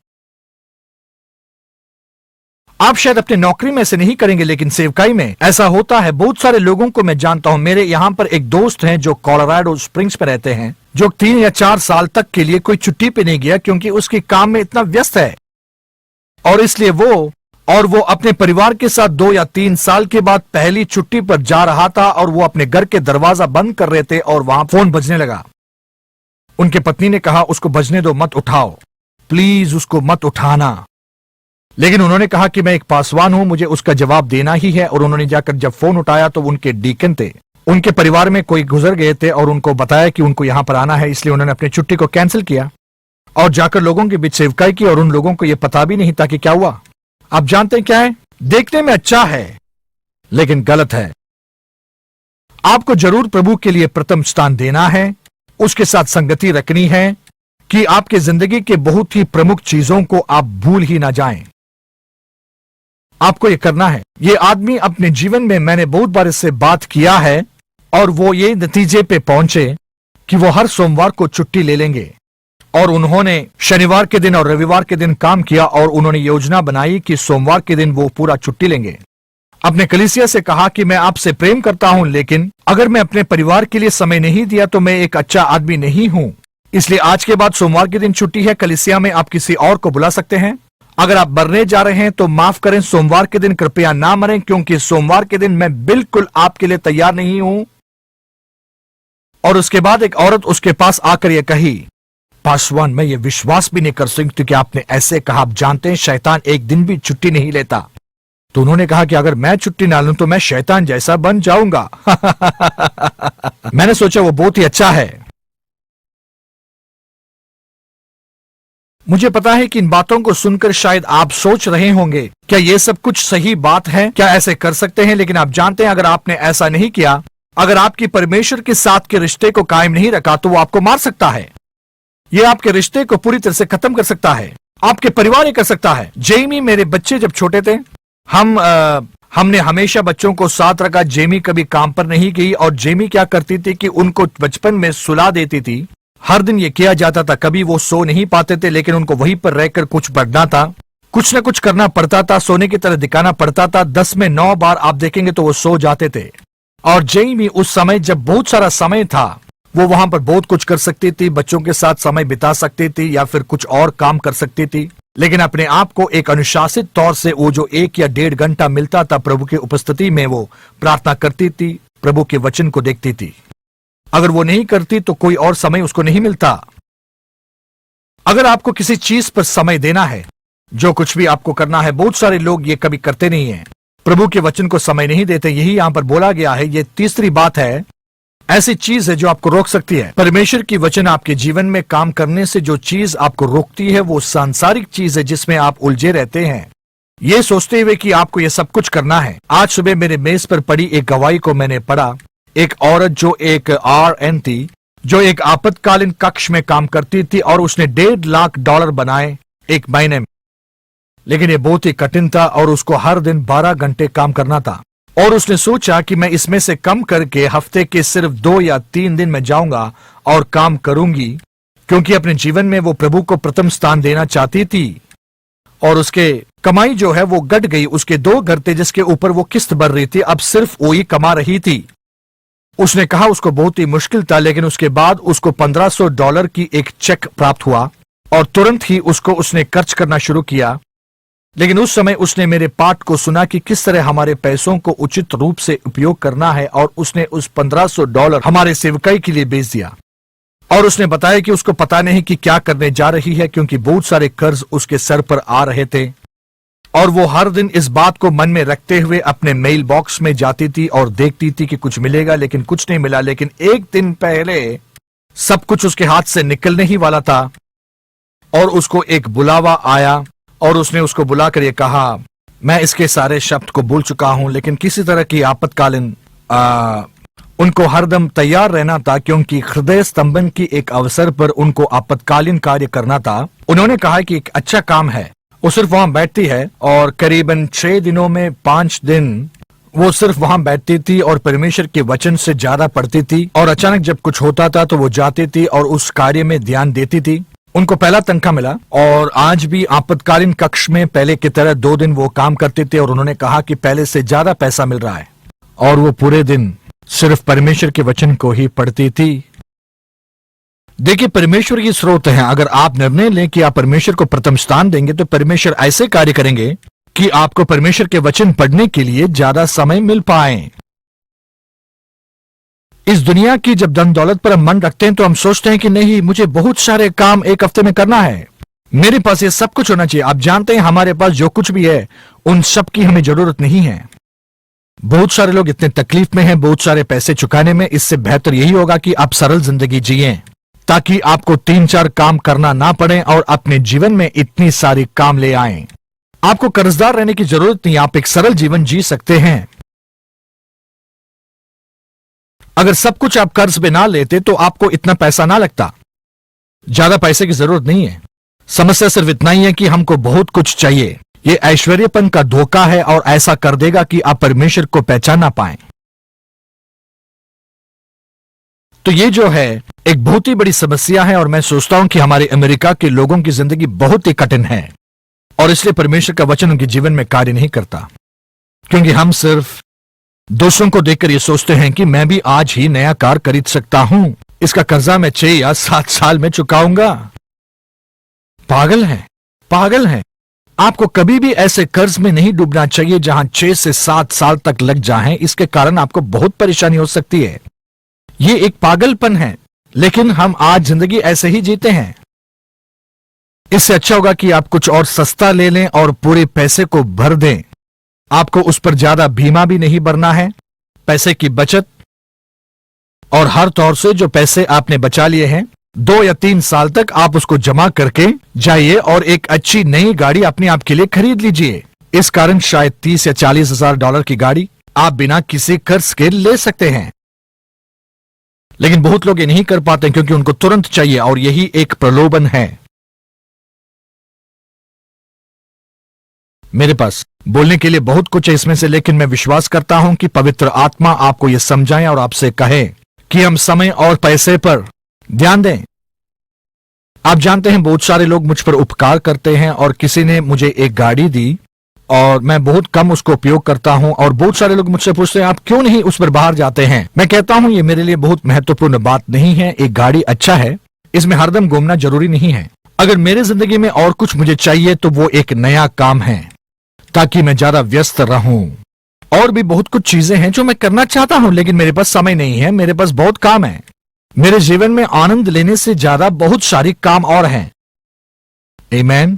आप शायद अपने नौकरी में से नहीं करेंगे, लेकिन सेवकाई में ऐसा होता है। बहुत सारे लोगों को मैं जानता हूं। मेरे यहां पर एक दोस्त हैं जो कोलोराडो स्प्रिंग्स में रहते हैं, जो 3 या 4 साल तक के लिए कोई छुट्टी पे नहीं गया, क्योंकि उसके काम में इतना व्यस्त है, और इसलिए वो अपने परिवार के साथ 2 या 3 साल के बाद पहली छुट्टी पर जा रहा था, और वो अपने घर के दरवाजा बंद कर रहे थे, और वहां फोन बजने लगा। उनके पत्नी ने कहा उसको बजने दो, मत उठाओ, प्लीज उसको मत उठाना। लेकिन उन्होंने कहा कि मैं एक पासवान हूं, मुझे उसका जवाब देना ही है। और उन्होंने जाकर जब फोन उठाया तो उनके डीकन थे, उनके परिवार में कोई गुजर गए थे, और उनको बताया कि उनको यहां पर आना है, इसलिए उन्होंने अपनी छुट्टी को कैंसिल किया और जाकर लोगों के बीच सेवकाई की। और उन लोगों को यह पता भी नहीं था कि क्या हुआ। आप जानते हैं क्या है? देखने में अच्छा है, लेकिन गलत है। आपको जरूर प्रभु के लिए प्रथम स्थान देना है, उसके साथ संगति रखनी है, कि आपके जिंदगी के बहुत ही प्रमुख चीजों को आप भूल ही ना जाएं। आपको यह करना है। ये आदमी अपने जीवन में, मैंने बहुत बार इससे बात किया है, और वो ये नतीजे पे पहुंचे कि वो हर सोमवार को छुट्टी ले लेंगे। और उन्होंने शनिवार के दिन और रविवार के दिन काम किया, और उन्होंने योजना बनाई कि सोमवार के दिन वो पूरा छुट्टी लेंगे। अपने कलीसिया से कहा कि मैं आपसे प्रेम करता हूं, लेकिन अगर मैं अपने परिवार के लिए समय नहीं दिया तो मैं एक अच्छा आदमी नहीं हूं, इसलिए आज के बाद सोमवार के दिन छुट्टी है। कलीसिया में आप किसी और को बुला सकते हैं। अगर आप मरने जा रहे हैं तो माफ करें, सोमवार के दिन कृपया ना मरें, क्योंकि सोमवार के दिन मैं बिल्कुल आपके लिए तैयार नहीं हूं। और उसके बाद एक औरत उसके पास आकर यह कही, पासवान मैं ये विश्वास भी नहीं कर सकती कि आपने ऐसे कहा। आप जानते हैं शैतान एक दिन भी छुट्टी नहीं लेता। तो उन्होंने कहा कि अगर मैं छुट्टी ना लूं तो मैं शैतान जैसा बन जाऊंगा। मैंने सोचा वो बहुत ही अच्छा है। मुझे पता है कि इन बातों को सुनकर शायद आप सोच रहे होंगे क्या ये सब कुछ सही बात है, क्या ऐसे कर सकते हैं? लेकिन आप जानते हैं अगर आपने ऐसा नहीं किया, अगर आपकी परमेश्वर के साथ के रिश्ते को कायम नहीं रखा, तो वो आपको मार सकता है। ये आपके रिश्ते को पूरी तरह से खत्म कर सकता है, आपके परिवार ही कर सकता है। जेमी, मेरे बच्चे जब छोटे थे, हमने हमेशा बच्चों को साथ रखा। जेमी कभी काम पर नहीं गई, और जेमी क्या करती थी कि उनको बचपन में सुला देती थी। हर दिन ये किया जाता था, कभी वो सो नहीं पाते थे, लेकिन उनको वहीं पर रहकर कुछ पढ़ना था, कुछ न कुछ करना पड़ता था, सोने की तरह दिखाना पड़ता था। 10 में 9 बार आप देखेंगे तो वो सो जाते थे। और जेमी उस समय जब बहुत सारा समय था, वो वहां पर बहुत कुछ कर सकती थी, बच्चों के साथ समय बिता सकती थी या फिर कुछ और काम कर सकती थी, लेकिन अपने आप को एक अनुशासित तौर से वो जो 1 या 1.5 घंटा मिलता था प्रभु की उपस्थिति में, वो प्रार्थना करती थी, प्रभु के वचन को देखती थी। अगर वो नहीं करती तो कोई और समय उसको नहीं मिलता। अगर आपको किसी चीज पर समय देना है, जो कुछ भी आपको करना है, बहुत सारे लोग ये कभी करते नहीं है, प्रभु के वचन को समय नहीं देते। यही यहां पर बोला गया है। ये तीसरी बात है, ऐसी चीज है जो आपको रोक सकती है। परमेश्वर की वचन आपके जीवन में काम करने से जो चीज आपको रोकती है, वो सांसारिक चीज है जिसमें आप उलझे रहते हैं, ये सोचते हुए कि आपको ये सब कुछ करना है। आज सुबह मेरे मेज पर पड़ी एक गवाही को मैंने पढ़ा। एक औरत जो एक RN थी, जो एक आपातकालीन कक्ष में काम करती थी, और उसने $1.5 लाख बनाए एक महीने में। लेकिन ये बहुत ही कठिन था, और उसको हर दिन 12 घंटे काम करना था। और उसने सोचा कि मैं इसमें से कम करके हफ्ते के सिर्फ 2 या 3 दिन में जाऊंगा और काम करूंगी, क्योंकि अपने जीवन में वो प्रभु को प्रथम स्थान देना चाहती थी। और उसके कमाई जो है वो घट गई। उसके 2 घर थे जिसके ऊपर वो किस्त भर रही थी, अब सिर्फ वो ही कमा रही थी। उसने कहा उसको बहुत ही मुश्किल था, लेकिन उसके बाद उसको $1500 की एक चेक प्राप्त हुआ, और तुरंत ही उसने खर्च करना शुरू किया। लेकिन उस समय उसने मेरे पाठ को सुना कि किस तरह हमारे पैसों को उचित रूप से उपयोग करना है, और उसने उस $1500 हमारे सेवकाई के लिए भेज दिया। और उसने बताया कि उसको पता नहीं कि क्या करने जा रही है, क्योंकि बहुत सारे कर्ज उसके सर पर आ रहे थे। और वो हर दिन इस बात को मन में रखते हुए अपने मेल बॉक्स में जाती थी और देखती थी कि कुछ मिलेगा, लेकिन कुछ नहीं मिला। लेकिन एक दिन पहले सब कुछ उसके हाथ से निकलने ही वाला था, और उसको एक बुलावा आया, और उसने उसको बुलाकर ये कहा, मैं इसके सारे शब्द को भूल चुका हूं, लेकिन किसी तरह की आपातकालीन उनको हरदम तैयार रहना था, क्योंकि हृदय स्तंभन की एक अवसर पर उनको आपातकालीन कार्य करना था। उन्होंने कहा कि एक अच्छा काम है। वो सिर्फ वहां बैठती है, और करीबन 6 दिनों में 5 दिन वो सिर्फ वहां बैठती थी और परमेश्वर के वचन से ज्यादा पढ़ती थी। और अचानक जब कुछ होता था तो वो जाती थी और उस कार्य में ध्यान देती थी। उनको पहला तनख्वाह मिला, और आज भी आपातकालीन कक्ष में पहले की तरह 2 दिन वो काम करते थे। और उन्होंने कहा कि पहले से ज्यादा पैसा मिल रहा है, और वो पूरे दिन सिर्फ परमेश्वर के वचन को ही पढ़ती थी। देखिए, परमेश्वर की स्रोत है। अगर आप निर्णय लें कि आप परमेश्वर को प्रथम स्थान देंगे, तो परमेश्वर ऐसे कार्य करेंगे कि आपको परमेश्वर के वचन पढ़ने के लिए ज्यादा समय मिल पाए। इस दुनिया की जब धन दौलत पर हम मन रखते हैं तो हम सोचते हैं कि नहीं, मुझे बहुत सारे काम एक हफ्ते में करना है, मेरे पास ये सब कुछ होना चाहिए। आप जानते हैं, हमारे पास जो कुछ भी है उन सब की हमें जरूरत नहीं है। बहुत सारे लोग इतने तकलीफ में हैं बहुत सारे पैसे चुकाने में। इससे बेहतर यही होगा कि आप सरल जिंदगी जिएं, ताकि आपको 3-4 काम करना ना पड़े और अपने जीवन में इतनी सारी काम ले आएं। आपको कर्जदार रहने की जरूरत नहीं, आप एक सरल जीवन जी सकते हैं। अगर सब कुछ आप कर्ज पे ना लेते तो आपको इतना पैसा ना लगता। ज्यादा पैसे की जरूरत नहीं है। समस्या सिर्फ इतना ही है कि हमको बहुत कुछ चाहिए। ये ऐश्वर्यपन का धोखा है और ऐसा कर देगा कि आप परमेश्वर को पहचान ना पाएं। तो ये जो है एक बहुत ही बड़ी समस्या है, और मैं सोचता हूं कि हमारे अमेरिका के लोगों की जिंदगी बहुत ही कठिन है, और इसलिए परमेश्वर का वचन उनके जीवन में कार्य नहीं करता। क्योंकि हम सिर्फ दूसरों को देखकर ये सोचते हैं कि मैं भी आज ही नया कार खरीद सकता हूं, इसका कर्जा मैं 6 या 7 साल में चुकाऊंगा। पागल है, पागल है। आपको कभी भी ऐसे कर्ज में नहीं डूबना चाहिए जहां 6 से 7 साल तक लग जाएं। इसके कारण आपको बहुत परेशानी हो सकती है। ये एक पागलपन है, लेकिन हम आज जिंदगी ऐसे ही जीते हैं। इससे अच्छा होगा कि आप कुछ और सस्ता ले लें और पूरे पैसे को भर दें। आपको उस पर ज्यादा बीमा भी नहीं भरना है। पैसे की बचत, और हर तौर से जो पैसे आपने बचा लिए हैं 2 या 3 साल तक आप उसको जमा करके जाइए और एक अच्छी नई गाड़ी अपने आप के लिए खरीद लीजिए। इस कारण शायद 30 या $40,000 की गाड़ी आप बिना किसी कर्ज के ले सकते हैं। लेकिन बहुत लोग ये नहीं कर पाते क्योंकि उनको तुरंत चाहिए, और यही एक प्रलोभन है। मेरे पास बोलने के लिए बहुत कुछ है इसमें से, लेकिन मैं विश्वास करता हूं कि पवित्र आत्मा आपको यह समझाए और आपसे कहे कि हम समय और पैसे पर ध्यान दें। आप जानते हैं, बहुत सारे लोग मुझ पर उपकार करते हैं, और किसी ने मुझे एक गाड़ी दी और मैं बहुत कम उसको उपयोग करता हूं, और बहुत सारे लोग मुझसे पूछते हैं आप क्यों नहीं उस पर बाहर जाते हैं। मैं कहता हूं ये मेरे लिए बहुत महत्वपूर्ण बात नहीं है। एक गाड़ी अच्छा है, इसमें हरदम घूमना जरूरी नहीं है। अगर मेरे जिंदगी में और कुछ मुझे चाहिए तो वो एक नया काम है, ताकि मैं ज्यादा व्यस्त रहूं। और भी बहुत कुछ चीजें हैं जो मैं करना चाहता हूं, लेकिन मेरे पास समय नहीं है। मेरे पास बहुत काम है। मेरे जीवन में आनंद लेने से ज्यादा बहुत सारी काम और हैं। आमीन।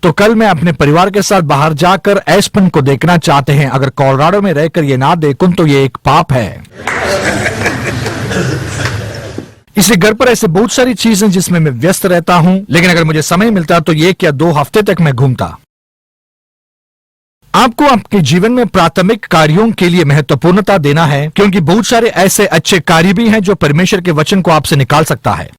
तो कल मैं अपने परिवार के साथ बाहर जाकर एस्पन को देखना चाहते हैं। अगर कोलोराडो में रहकर ये ना देखूं तो ये एक पाप है। इसलिए घर पर ऐसे बहुत सारी चीजें जिसमें मैं व्यस्त रहता हूं, लेकिन अगर मुझे समय मिलता तो 1 या 2 हफ्ते तक मैं घूमता। आपको आपके जीवन में प्राथमिक कार्यों के लिए महत्वपूर्णता देना है, क्योंकि बहुत सारे ऐसे अच्छे कार्य भी हैं जो परमेश्वर के वचन को आपसे निकाल सकता है।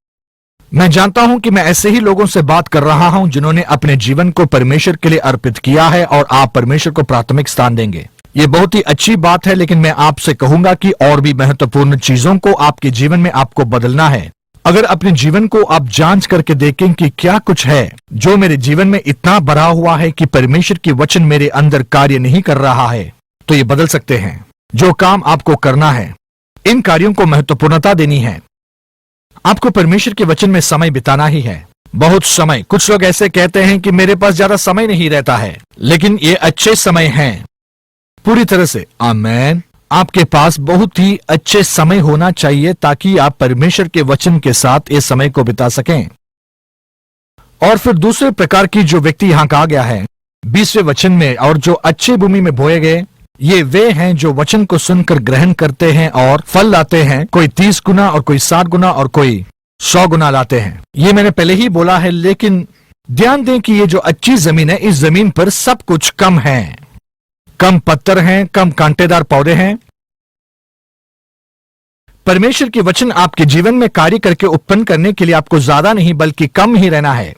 मैं जानता हूं कि मैं ऐसे ही लोगों से बात कर रहा हूं जिन्होंने अपने जीवन को परमेश्वर के लिए अर्पित किया है, और आप परमेश्वर को प्राथमिक स्थान देंगे। ये बहुत ही अच्छी बात है, लेकिन मैं आपसे कहूंगा कि और भी महत्वपूर्ण चीजों को आपके जीवन में आपको बदलना है। अगर अपने जीवन को आप जांच करके देखें कि क्या कुछ है जो मेरे जीवन में इतना भरा हुआ है कि परमेश्वर की वचन मेरे अंदर कार्य नहीं कर रहा है, तो ये बदल सकते हैं। जो काम आपको करना है, इन कार्यों को महत्वपूर्णता देनी है। आपको परमेश्वर के वचन में समय बिताना ही है। बहुत समय। कुछ लोग ऐसे कहते हैं कि मेरे पास ज्यादा समय नहीं रहता है, लेकिन ये अच्छे समय हैं पूरी तरह से। आमेन। आपके पास बहुत ही अच्छे समय होना चाहिए ताकि आप परमेश्वर के वचन के साथ इस समय को बिता सकें। और फिर दूसरे प्रकार की जो व्यक्ति यहां कहा गया है 20वें वचन में, और जो अच्छी भूमि में बोए गए, ये वे हैं जो वचन को सुनकर ग्रहण करते हैं और फल लाते हैं। कोई 30 गुना और कोई 60 गुना और कोई 100 गुना लाते हैं। ये मैंने पहले ही बोला है, लेकिन ध्यान दें कि ये जो अच्छी जमीन है, इस जमीन पर सब कुछ कम है। कम पत्थर हैं, कम कांटेदार पौधे हैं। परमेश्वर के वचन आपके जीवन में कार्य करके उत्पन्न करने के लिए आपको ज्यादा नहीं बल्कि कम ही रहना है।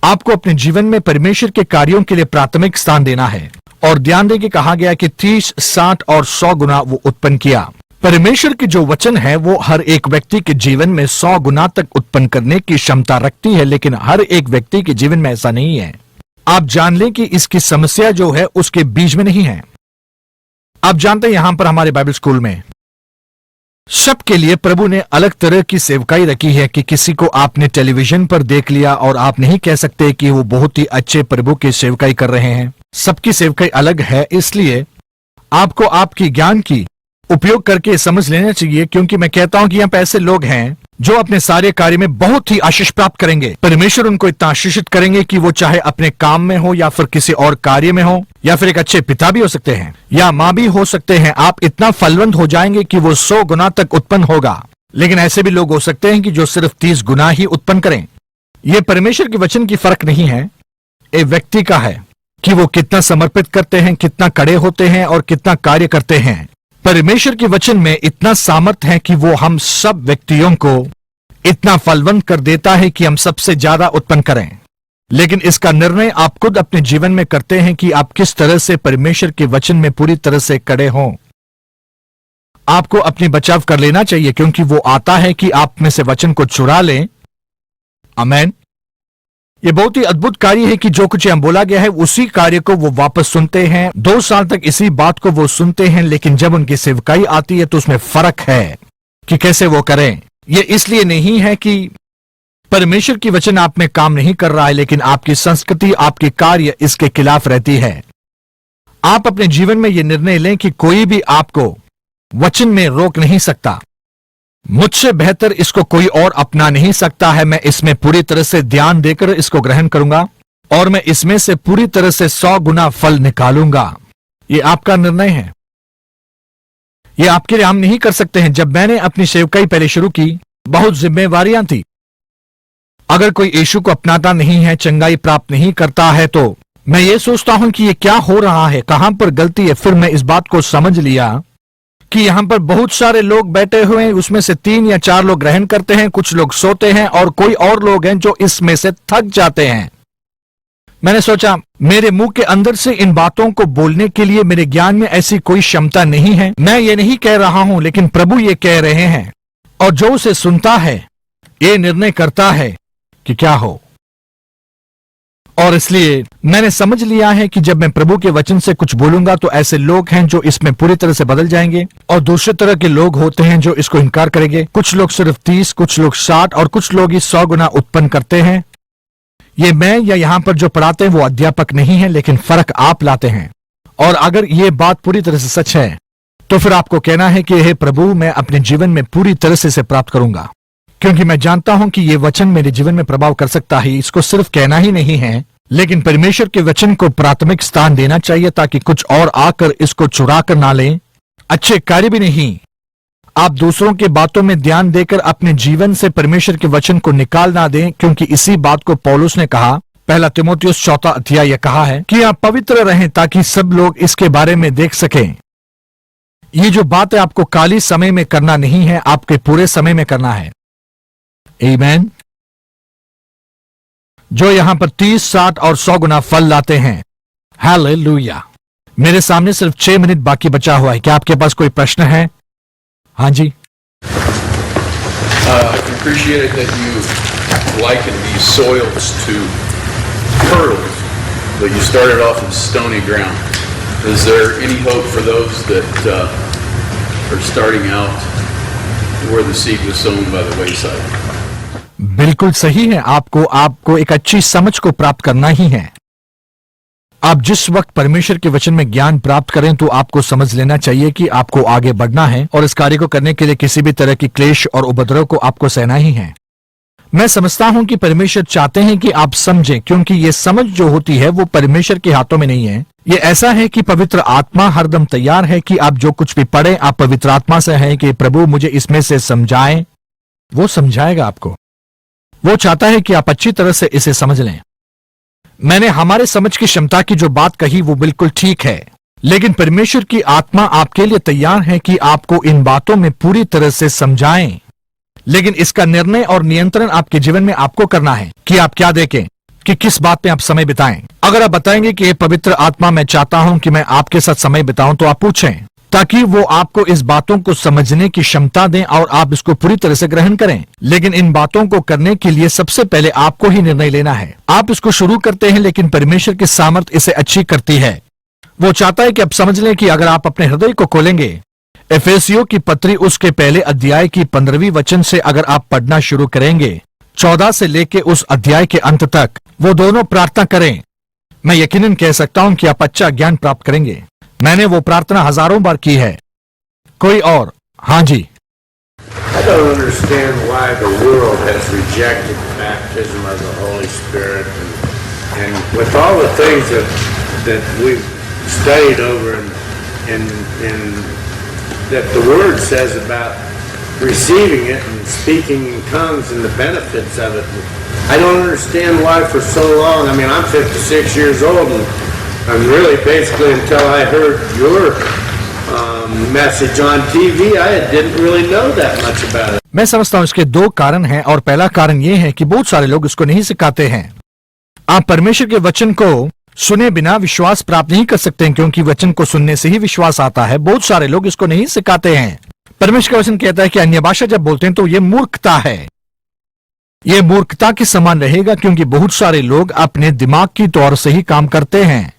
आपको अपने जीवन में परमेश्वर के कार्यों के लिए प्राथमिक स्थान देना है। और ध्यान दें कि कहा गया कि 30, 60 और 100 गुना वो उत्पन्न किया। परमेश्वर की जो वचन है वो हर एक व्यक्ति के जीवन में 100 गुना तक उत्पन्न करने की क्षमता रखती है, लेकिन हर एक व्यक्ति के जीवन में ऐसा नहीं है। आप जान लें कि इसकी समस्या जो है उसके बीज में नहीं है। आप जानते हैं यहां पर हमारे बाइबल स्कूल में सबके लिए प्रभु ने अलग तरह की सेवकाई रखी है कि किसी को आपने टेलीविजन पर देख लिया और आप नहीं कह सकते कि वो बहुत ही अच्छे प्रभु की सेवकाई कर रहे हैं। सबकी सेवकाई अलग है, इसलिए आपको आपकी ज्ञान की उपयोग करके समझ लेना चाहिए। क्योंकि मैं कहता हूं कि यहाँ पे ऐसे लोग हैं जो अपने सारे कार्य में बहुत ही आशीष प्राप्त करेंगे। परमेश्वर उनको इतना आशीषित करेंगे कि वो चाहे अपने काम में हो या फिर किसी और कार्य में हो, या फिर एक अच्छे पिता भी हो सकते हैं या माँ भी हो सकते हैं। आप इतना फलवंत हो जाएंगे कि वो 100 गुना तक उत्पन्न होगा। लेकिन ऐसे भी लोग हो सकते हैं कि जो सिर्फ 30 गुना ही उत्पन्न करें। ये परमेश्वर के वचन की फर्क नहीं है, एक व्यक्ति का है कि वो कितना समर्पित करते हैं, कितना कड़े होते हैं और कितना कार्य करते हैं। परमेश्वर के वचन में इतना सामर्थ है कि वो हम सब व्यक्तियों को इतना फलवंत कर देता है कि हम सबसे ज्यादा उत्पन्न करें। लेकिन इसका निर्णय आप खुद अपने जीवन में करते हैं कि आप किस तरह से परमेश्वर के वचन में पूरी तरह से कड़े हों। आपको अपनी बचाव कर लेना चाहिए, क्योंकि वो आता है कि आप में से वचन को चुरा लें। आमेन। ये बहुत ही अद्भुत कार्य है कि जो कुछ यहाँ बोला गया है उसी कार्य को वो वापस सुनते हैं। 2 साल तक इसी बात को वो सुनते हैं, लेकिन जब उनकी सेवकाई आती है तो उसमें फर्क है कि कैसे वो करें। ये इसलिए नहीं है कि परमेश्वर की वचन आप में काम नहीं कर रहा है, लेकिन आपकी संस्कृति, आपके कार्य इसके खिलाफ रहती है। आप अपने जीवन में ये निर्णय लें कि कोई भी आपको वचन में रोक नहीं सकता। मुझसे बेहतर इसको कोई और अपना नहीं सकता है। मैं इसमें पूरी तरह से ध्यान देकर इसको ग्रहण करूंगा और मैं इसमें से पूरी तरह से 100 गुना फल निकालूंगा। ये आपका निर्णय है, ये आपके लिए हम नहीं कर सकते हैं। जब मैंने अपनी सेवकाई पहले शुरू की, बहुत जिम्मेवारियां थी। अगर कोई यीशु को अपनाता नहीं है, चंगाई प्राप्त नहीं करता है, तो मैं ये सोचता हूं कि ये क्या हो रहा है, कहां पर गलती है। फिर मैं इस बात को समझ लिया कि यहां पर बहुत सारे लोग बैठे हुए हैं, उसमें से 3 या 4 लोग ग्रहण करते हैं, कुछ लोग सोते हैं और कोई और लोग हैं जो इसमें से थक जाते हैं। मैंने सोचा मेरे मुंह के अंदर से इन बातों को बोलने के लिए मेरे ज्ञान में ऐसी कोई क्षमता नहीं है। मैं ये नहीं कह रहा हूं, लेकिन प्रभु ये कह रहे हैं, और जो उसे सुनता है ये निर्णय करता है कि क्या हो। और इसलिए मैंने समझ लिया है कि जब मैं प्रभु के वचन से कुछ बोलूंगा तो ऐसे लोग हैं जो इसमें पूरी तरह से बदल जाएंगे, और दूसरे तरह के लोग होते हैं जो इसको इनकार करेंगे। कुछ लोग सिर्फ 30, कुछ लोग 60 और कुछ लोग ही 100 गुना उत्पन्न करते हैं। ये मैं या यहां पर जो पढ़ाते हैं वो अध्यापक नहीं है, लेकिन फर्क आप लाते हैं। और अगर ये बात पूरी तरह से सच है तो फिर आपको कहना है कि हे प्रभु, मैं अपने जीवन में पूरी तरह से इसे प्राप्त करूंगा, क्योंकि मैं जानता हूं कि ये वचन मेरे जीवन में प्रभाव कर सकता है। इसको सिर्फ कहना ही नहीं है, लेकिन परमेश्वर के वचन को प्राथमिक स्थान देना चाहिए ताकि कुछ और आकर इसको चुरा कर ना लें। अच्छे कार्य भी नहीं, आप दूसरों के बातों में ध्यान देकर अपने जीवन से परमेश्वर के वचन को निकाल ना दें, क्योंकि इसी बात को पौलुस ने कहा, 1 तीमुथियुस 4 अध्याय कहा है कि आप पवित्र रहें ताकि सब लोग इसके बारे में देख सकें। ये जो बात है आपको काली समय में करना नहीं है, आपके पूरे समय में करना है। आमीन। जो यहां पर 30, 60 और 100 गुना फल लाते हैं। हालेलुया। मेरे सामने सिर्फ 6 मिनट बाकी बचा हुआ है। क्या आपके पास कोई प्रश्न है? हाँ जी। I can appreciate it that you liken these soils to pearls, but you started off in stony ground. Is there any hope for those that are starting out where the seed was sown by the wayside? बिल्कुल सही है। आपको एक अच्छी समझ को प्राप्त करना ही है। आप जिस वक्त परमेश्वर के वचन में ज्ञान प्राप्त करें तो आपको समझ लेना चाहिए कि आपको आगे बढ़ना है और इस कार्य को करने के लिए किसी भी तरह की क्लेश और उपद्रव को आपको सहना ही है। मैं समझता हूं कि परमेश्वर चाहते हैं कि आप समझें, क्योंकि ये समझ जो होती है वो परमेश्वर के हाथों में नहीं है। ये ऐसा है कि पवित्र आत्मा हरदम तैयार है कि आप जो कुछ भी पढ़ें, आप पवित्र आत्मा से हैं कि प्रभु मुझे इसमें से समझाएं, वो समझाएगा आपको। वो चाहता है कि आप अच्छी तरह से इसे समझ लें। मैंने हमारे समझ की क्षमता की जो बात कही वो बिल्कुल ठीक है, लेकिन परमेश्वर की आत्मा आपके लिए तैयार है कि आपको इन बातों में पूरी तरह से समझाएं। लेकिन इसका निर्णय और नियंत्रण आपके जीवन में आपको करना है कि आप क्या देखें, कि किस बात में आप समय बिताएं। अगर आप बताएंगे कि ये पवित्र आत्मा मैं चाहता हूं कि मैं आपके साथ समय बिताऊं, तो आप पूछें ताकि वो आपको इस बातों को समझने की क्षमता दें और आप इसको पूरी तरह से ग्रहण करें। लेकिन इन बातों को करने के लिए सबसे पहले आपको ही निर्णय लेना है। आप इसको शुरू करते हैं, लेकिन परमेश्वर की सामर्थ इसे अच्छी करती है। वो चाहता है कि आप समझ लें कि अगर आप अपने हृदय को खोलेंगे, एफेसियों की पत्री उसके पहले अध्याय की 15वीं वचन से अगर आप पढ़ना शुरू करेंगे, 14 से लेके उस अध्याय के अंत तक, वो दोनों प्रार्थना करें। मैं यकीनन कह सकता हूं कि आप अच्छा ज्ञान प्राप्त करेंगे। मैंने वो प्रार्थना हजारों बार की है। कोई और? हाँ जी। I don't understand why the world has rejected the baptism of the Holy Spirit, and with all the things that we've studied over and that the Word says about receiving it and speaking in tongues and the benefits of it. I don't understand why for so long. I mean, I'm 56 years old, and really basically until I heard your message on TV, I didn't really know that much about it. मैं समझता हूं इसके दो कारण हैं, और पहला कारण ये है कि बहुत सारे लोग इसको नहीं सिखाते हैं। आप परमेश्वर के वचन को सुने बिना विश्वास प्राप्त नहीं कर सकते हैं, क्योंकि वचन को सुनने से ही विश्वास आता है। बहुत सारे लोग इसको नहीं सिखाते हैं। परमेश्वर का वचन कहता है कि अन्य भाषा जब बोलते हैं तो ये मूर्खता है। ये मूर्खता के समान रहेगा, क्योंकि बहुत सारे लोग अपने दिमाग की तौर से ही काम करते हैं।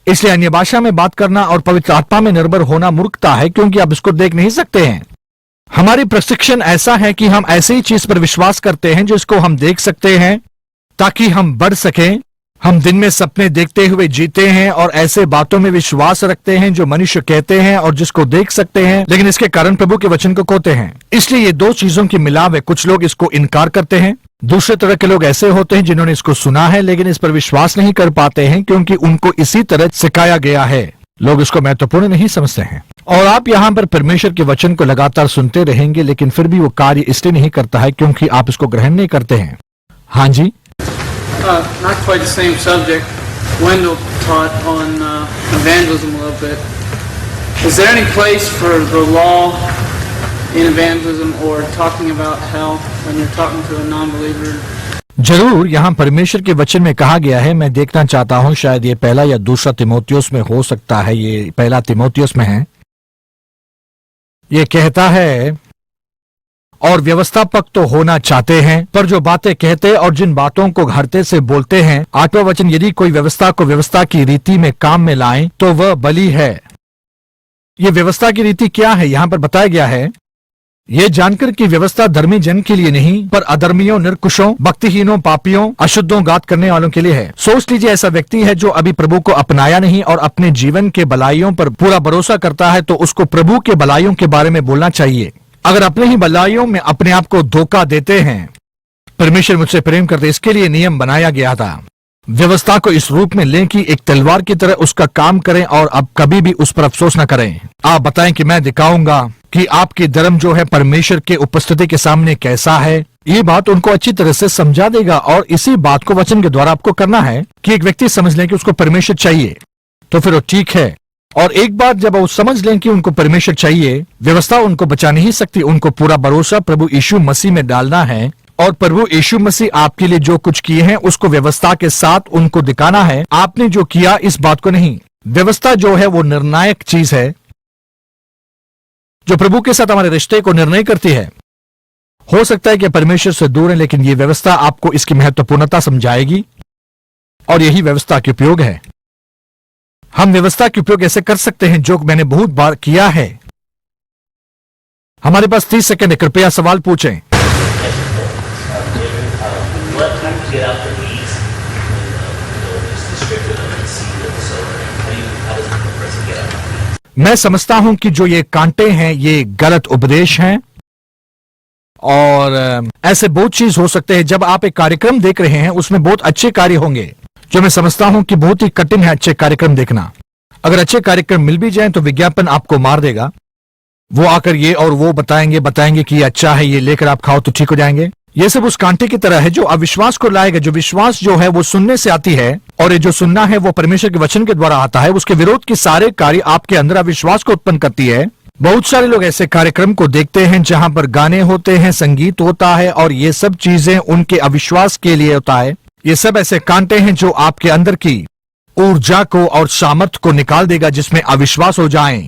इसलिए अन्य भाषा में बात करना और पवित्र आत्मा में निर्भर होना मूर्खता है, क्योंकि आप इसको देख नहीं सकते हैं। हमारी प्रशिक्षण ऐसा है कि हम ऐसी चीज पर विश्वास करते हैं जिसको हम देख सकते हैं, ताकि हम बढ़ सकें। हम दिन में सपने देखते हुए जीते हैं और ऐसे बातों में विश्वास रखते हैं जो मनुष्य कहते हैं और जिसको देख सकते हैं, लेकिन इसके कारण प्रभु के वचन को खोते हैं। इसलिए ये दो चीजों की मिलाव है। कुछ लोग इसको इनकार करते हैं, दूसरे तरह के लोग ऐसे होते हैं जिन्होंने इसको सुना है लेकिन इस पर विश्वास नहीं कर पाते हैं, क्योंकि उनको इसी तरह सिखाया गया है। लोग इसको महत्वपूर्ण नहीं समझते हैं। और आप यहाँ पर परमेश्वर के वचन को लगातार सुनते रहेंगे, लेकिन फिर भी वो कार्य इसलिए नहीं करता है क्योंकि आप इसको ग्रहण नहीं करते हैं। हाँ जी। Not quite the same subject. Wendell taught on evangelism a little bit. Is there any place for the law in evangelism or talking about hell when you're talking to a non-believer? जरूर, यहाँ परमेश्वर के वचन में कहा गया है। मैं देखना चाहता हूँ, शायद ये पहला या दूसरा तिमोथियुस में हो सकता है। ये पहला तिमोथियुस में है। ये कहता है, और व्यवस्थापक तो होना चाहते हैं, पर जो बातें कहते और जिन बातों को घरते से बोलते हैं। 8वां वचन, यदि कोई व्यवस्था को व्यवस्था की रीति में काम में लाए तो वह बलि है। ये व्यवस्था की रीति क्या है यहाँ पर बताया गया है, ये जानकर कि व्यवस्था धर्मी जन के लिए नहीं, पर अधर्मियों, निर्कुशों, भक्तिहीनों, पापियों, अशुद्धों, घात करने वालों के लिए है। सोच लीजिए, ऐसा व्यक्ति है जो अभी प्रभु को अपनाया नहीं और अपने जीवन के भलाइयों पर पूरा भरोसा करता है, तो उसको प्रभु के भलाइयों के बारे में बोलना चाहिए। अगर अपने ही भलाइयों में अपने आप को धोखा देते हैं, परमेश्वर मुझसे प्रेम करते, इसके लिए नियम बनाया गया था। व्यवस्था को इस रूप में लें कि एक तलवार की तरह उसका काम करें और अब कभी भी उस पर अफसोस न करें। आप बताएं कि मैं दिखाऊंगा कि आपकी धर्म जो है परमेश्वर के उपस्थिति के सामने कैसा है। ये बात उनको अच्छी तरह से समझा देगा, और इसी बात को वचन के द्वारा आपको करना है कि एक व्यक्ति समझ ले कि उसको परमेश्वर चाहिए, तो फिर वो ठीक है। और एक बार जब वो समझ लें कि उनको परमेश्वर चाहिए, व्यवस्था उनको बचा नहीं सकती। उनको पूरा भरोसा प्रभु यीशु मसीह में डालना है, और प्रभु यीशु मसीह आपके लिए जो कुछ किए हैं उसको व्यवस्था के साथ उनको दिखाना है। आपने जो किया इस बात को नहीं। व्यवस्था जो है वो निर्णायक चीज है जो प्रभु के साथ हमारे रिश्ते को निर्णय करती है। हो सकता है कि परमेश्वर से दूर है, लेकिन ये व्यवस्था आपको इसकी महत्वपूर्णता समझाएगी, और यही व्यवस्था के उपयोग है। हम व्यवस्था के उपयोग ऐसे कर सकते हैं जो मैंने बहुत बार किया है। हमारे पास 30 सेकंड है, कृपया सवाल पूछें। मैं समझता हूं कि जो ये कांटे हैं ये गलत उपदेश हैं, और ऐसे बहुत चीज हो सकते हैं। जब आप एक कार्यक्रम देख रहे हैं उसमें बहुत अच्छे कार्य होंगे, जो मैं समझता हूं कि बहुत ही कठिन है अच्छे कार्यक्रम देखना। अगर अच्छे कार्यक्रम मिल भी जाएं तो विज्ञापन आपको मार देगा। वो आकर ये और वो बताएंगे कि ये अच्छा है, ये लेकर आप खाओ तो ठीक हो जाएंगे। ये सब उस कांटे की तरह है जो अविश्वास को लाएगा। जो विश्वास जो है वो सुनने से आती है, और ये जो सुनना है वो परमेश्वर के वचन के द्वारा आता है। उसके विरोध के सारे कार्य आपके अंदर अविश्वास को उत्पन्न करती है। बहुत सारे लोग ऐसे कार्यक्रम को देखते हैं जहां पर गाने होते हैं, संगीत होता है, और ये सब चीजें उनके अविश्वास के लिए होता है। ये सब ऐसे कांटे हैं जो आपके अंदर की ऊर्जा को और सामर्थ्य को निकाल देगा, जिसमें अविश्वास हो जाए।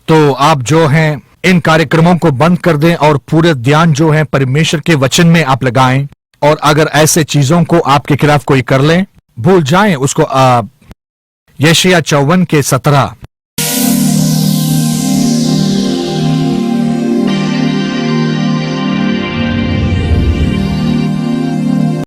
तो आप जो हैं इन कार्यक्रमों को बंद कर दें और पूरे ध्यान जो है परमेश्वर के वचन में आप लगाएं। और अगर ऐसे चीजों को आपके खिलाफ कोई कर ले, भूल जाएं उसको। यशायाह 54 के 17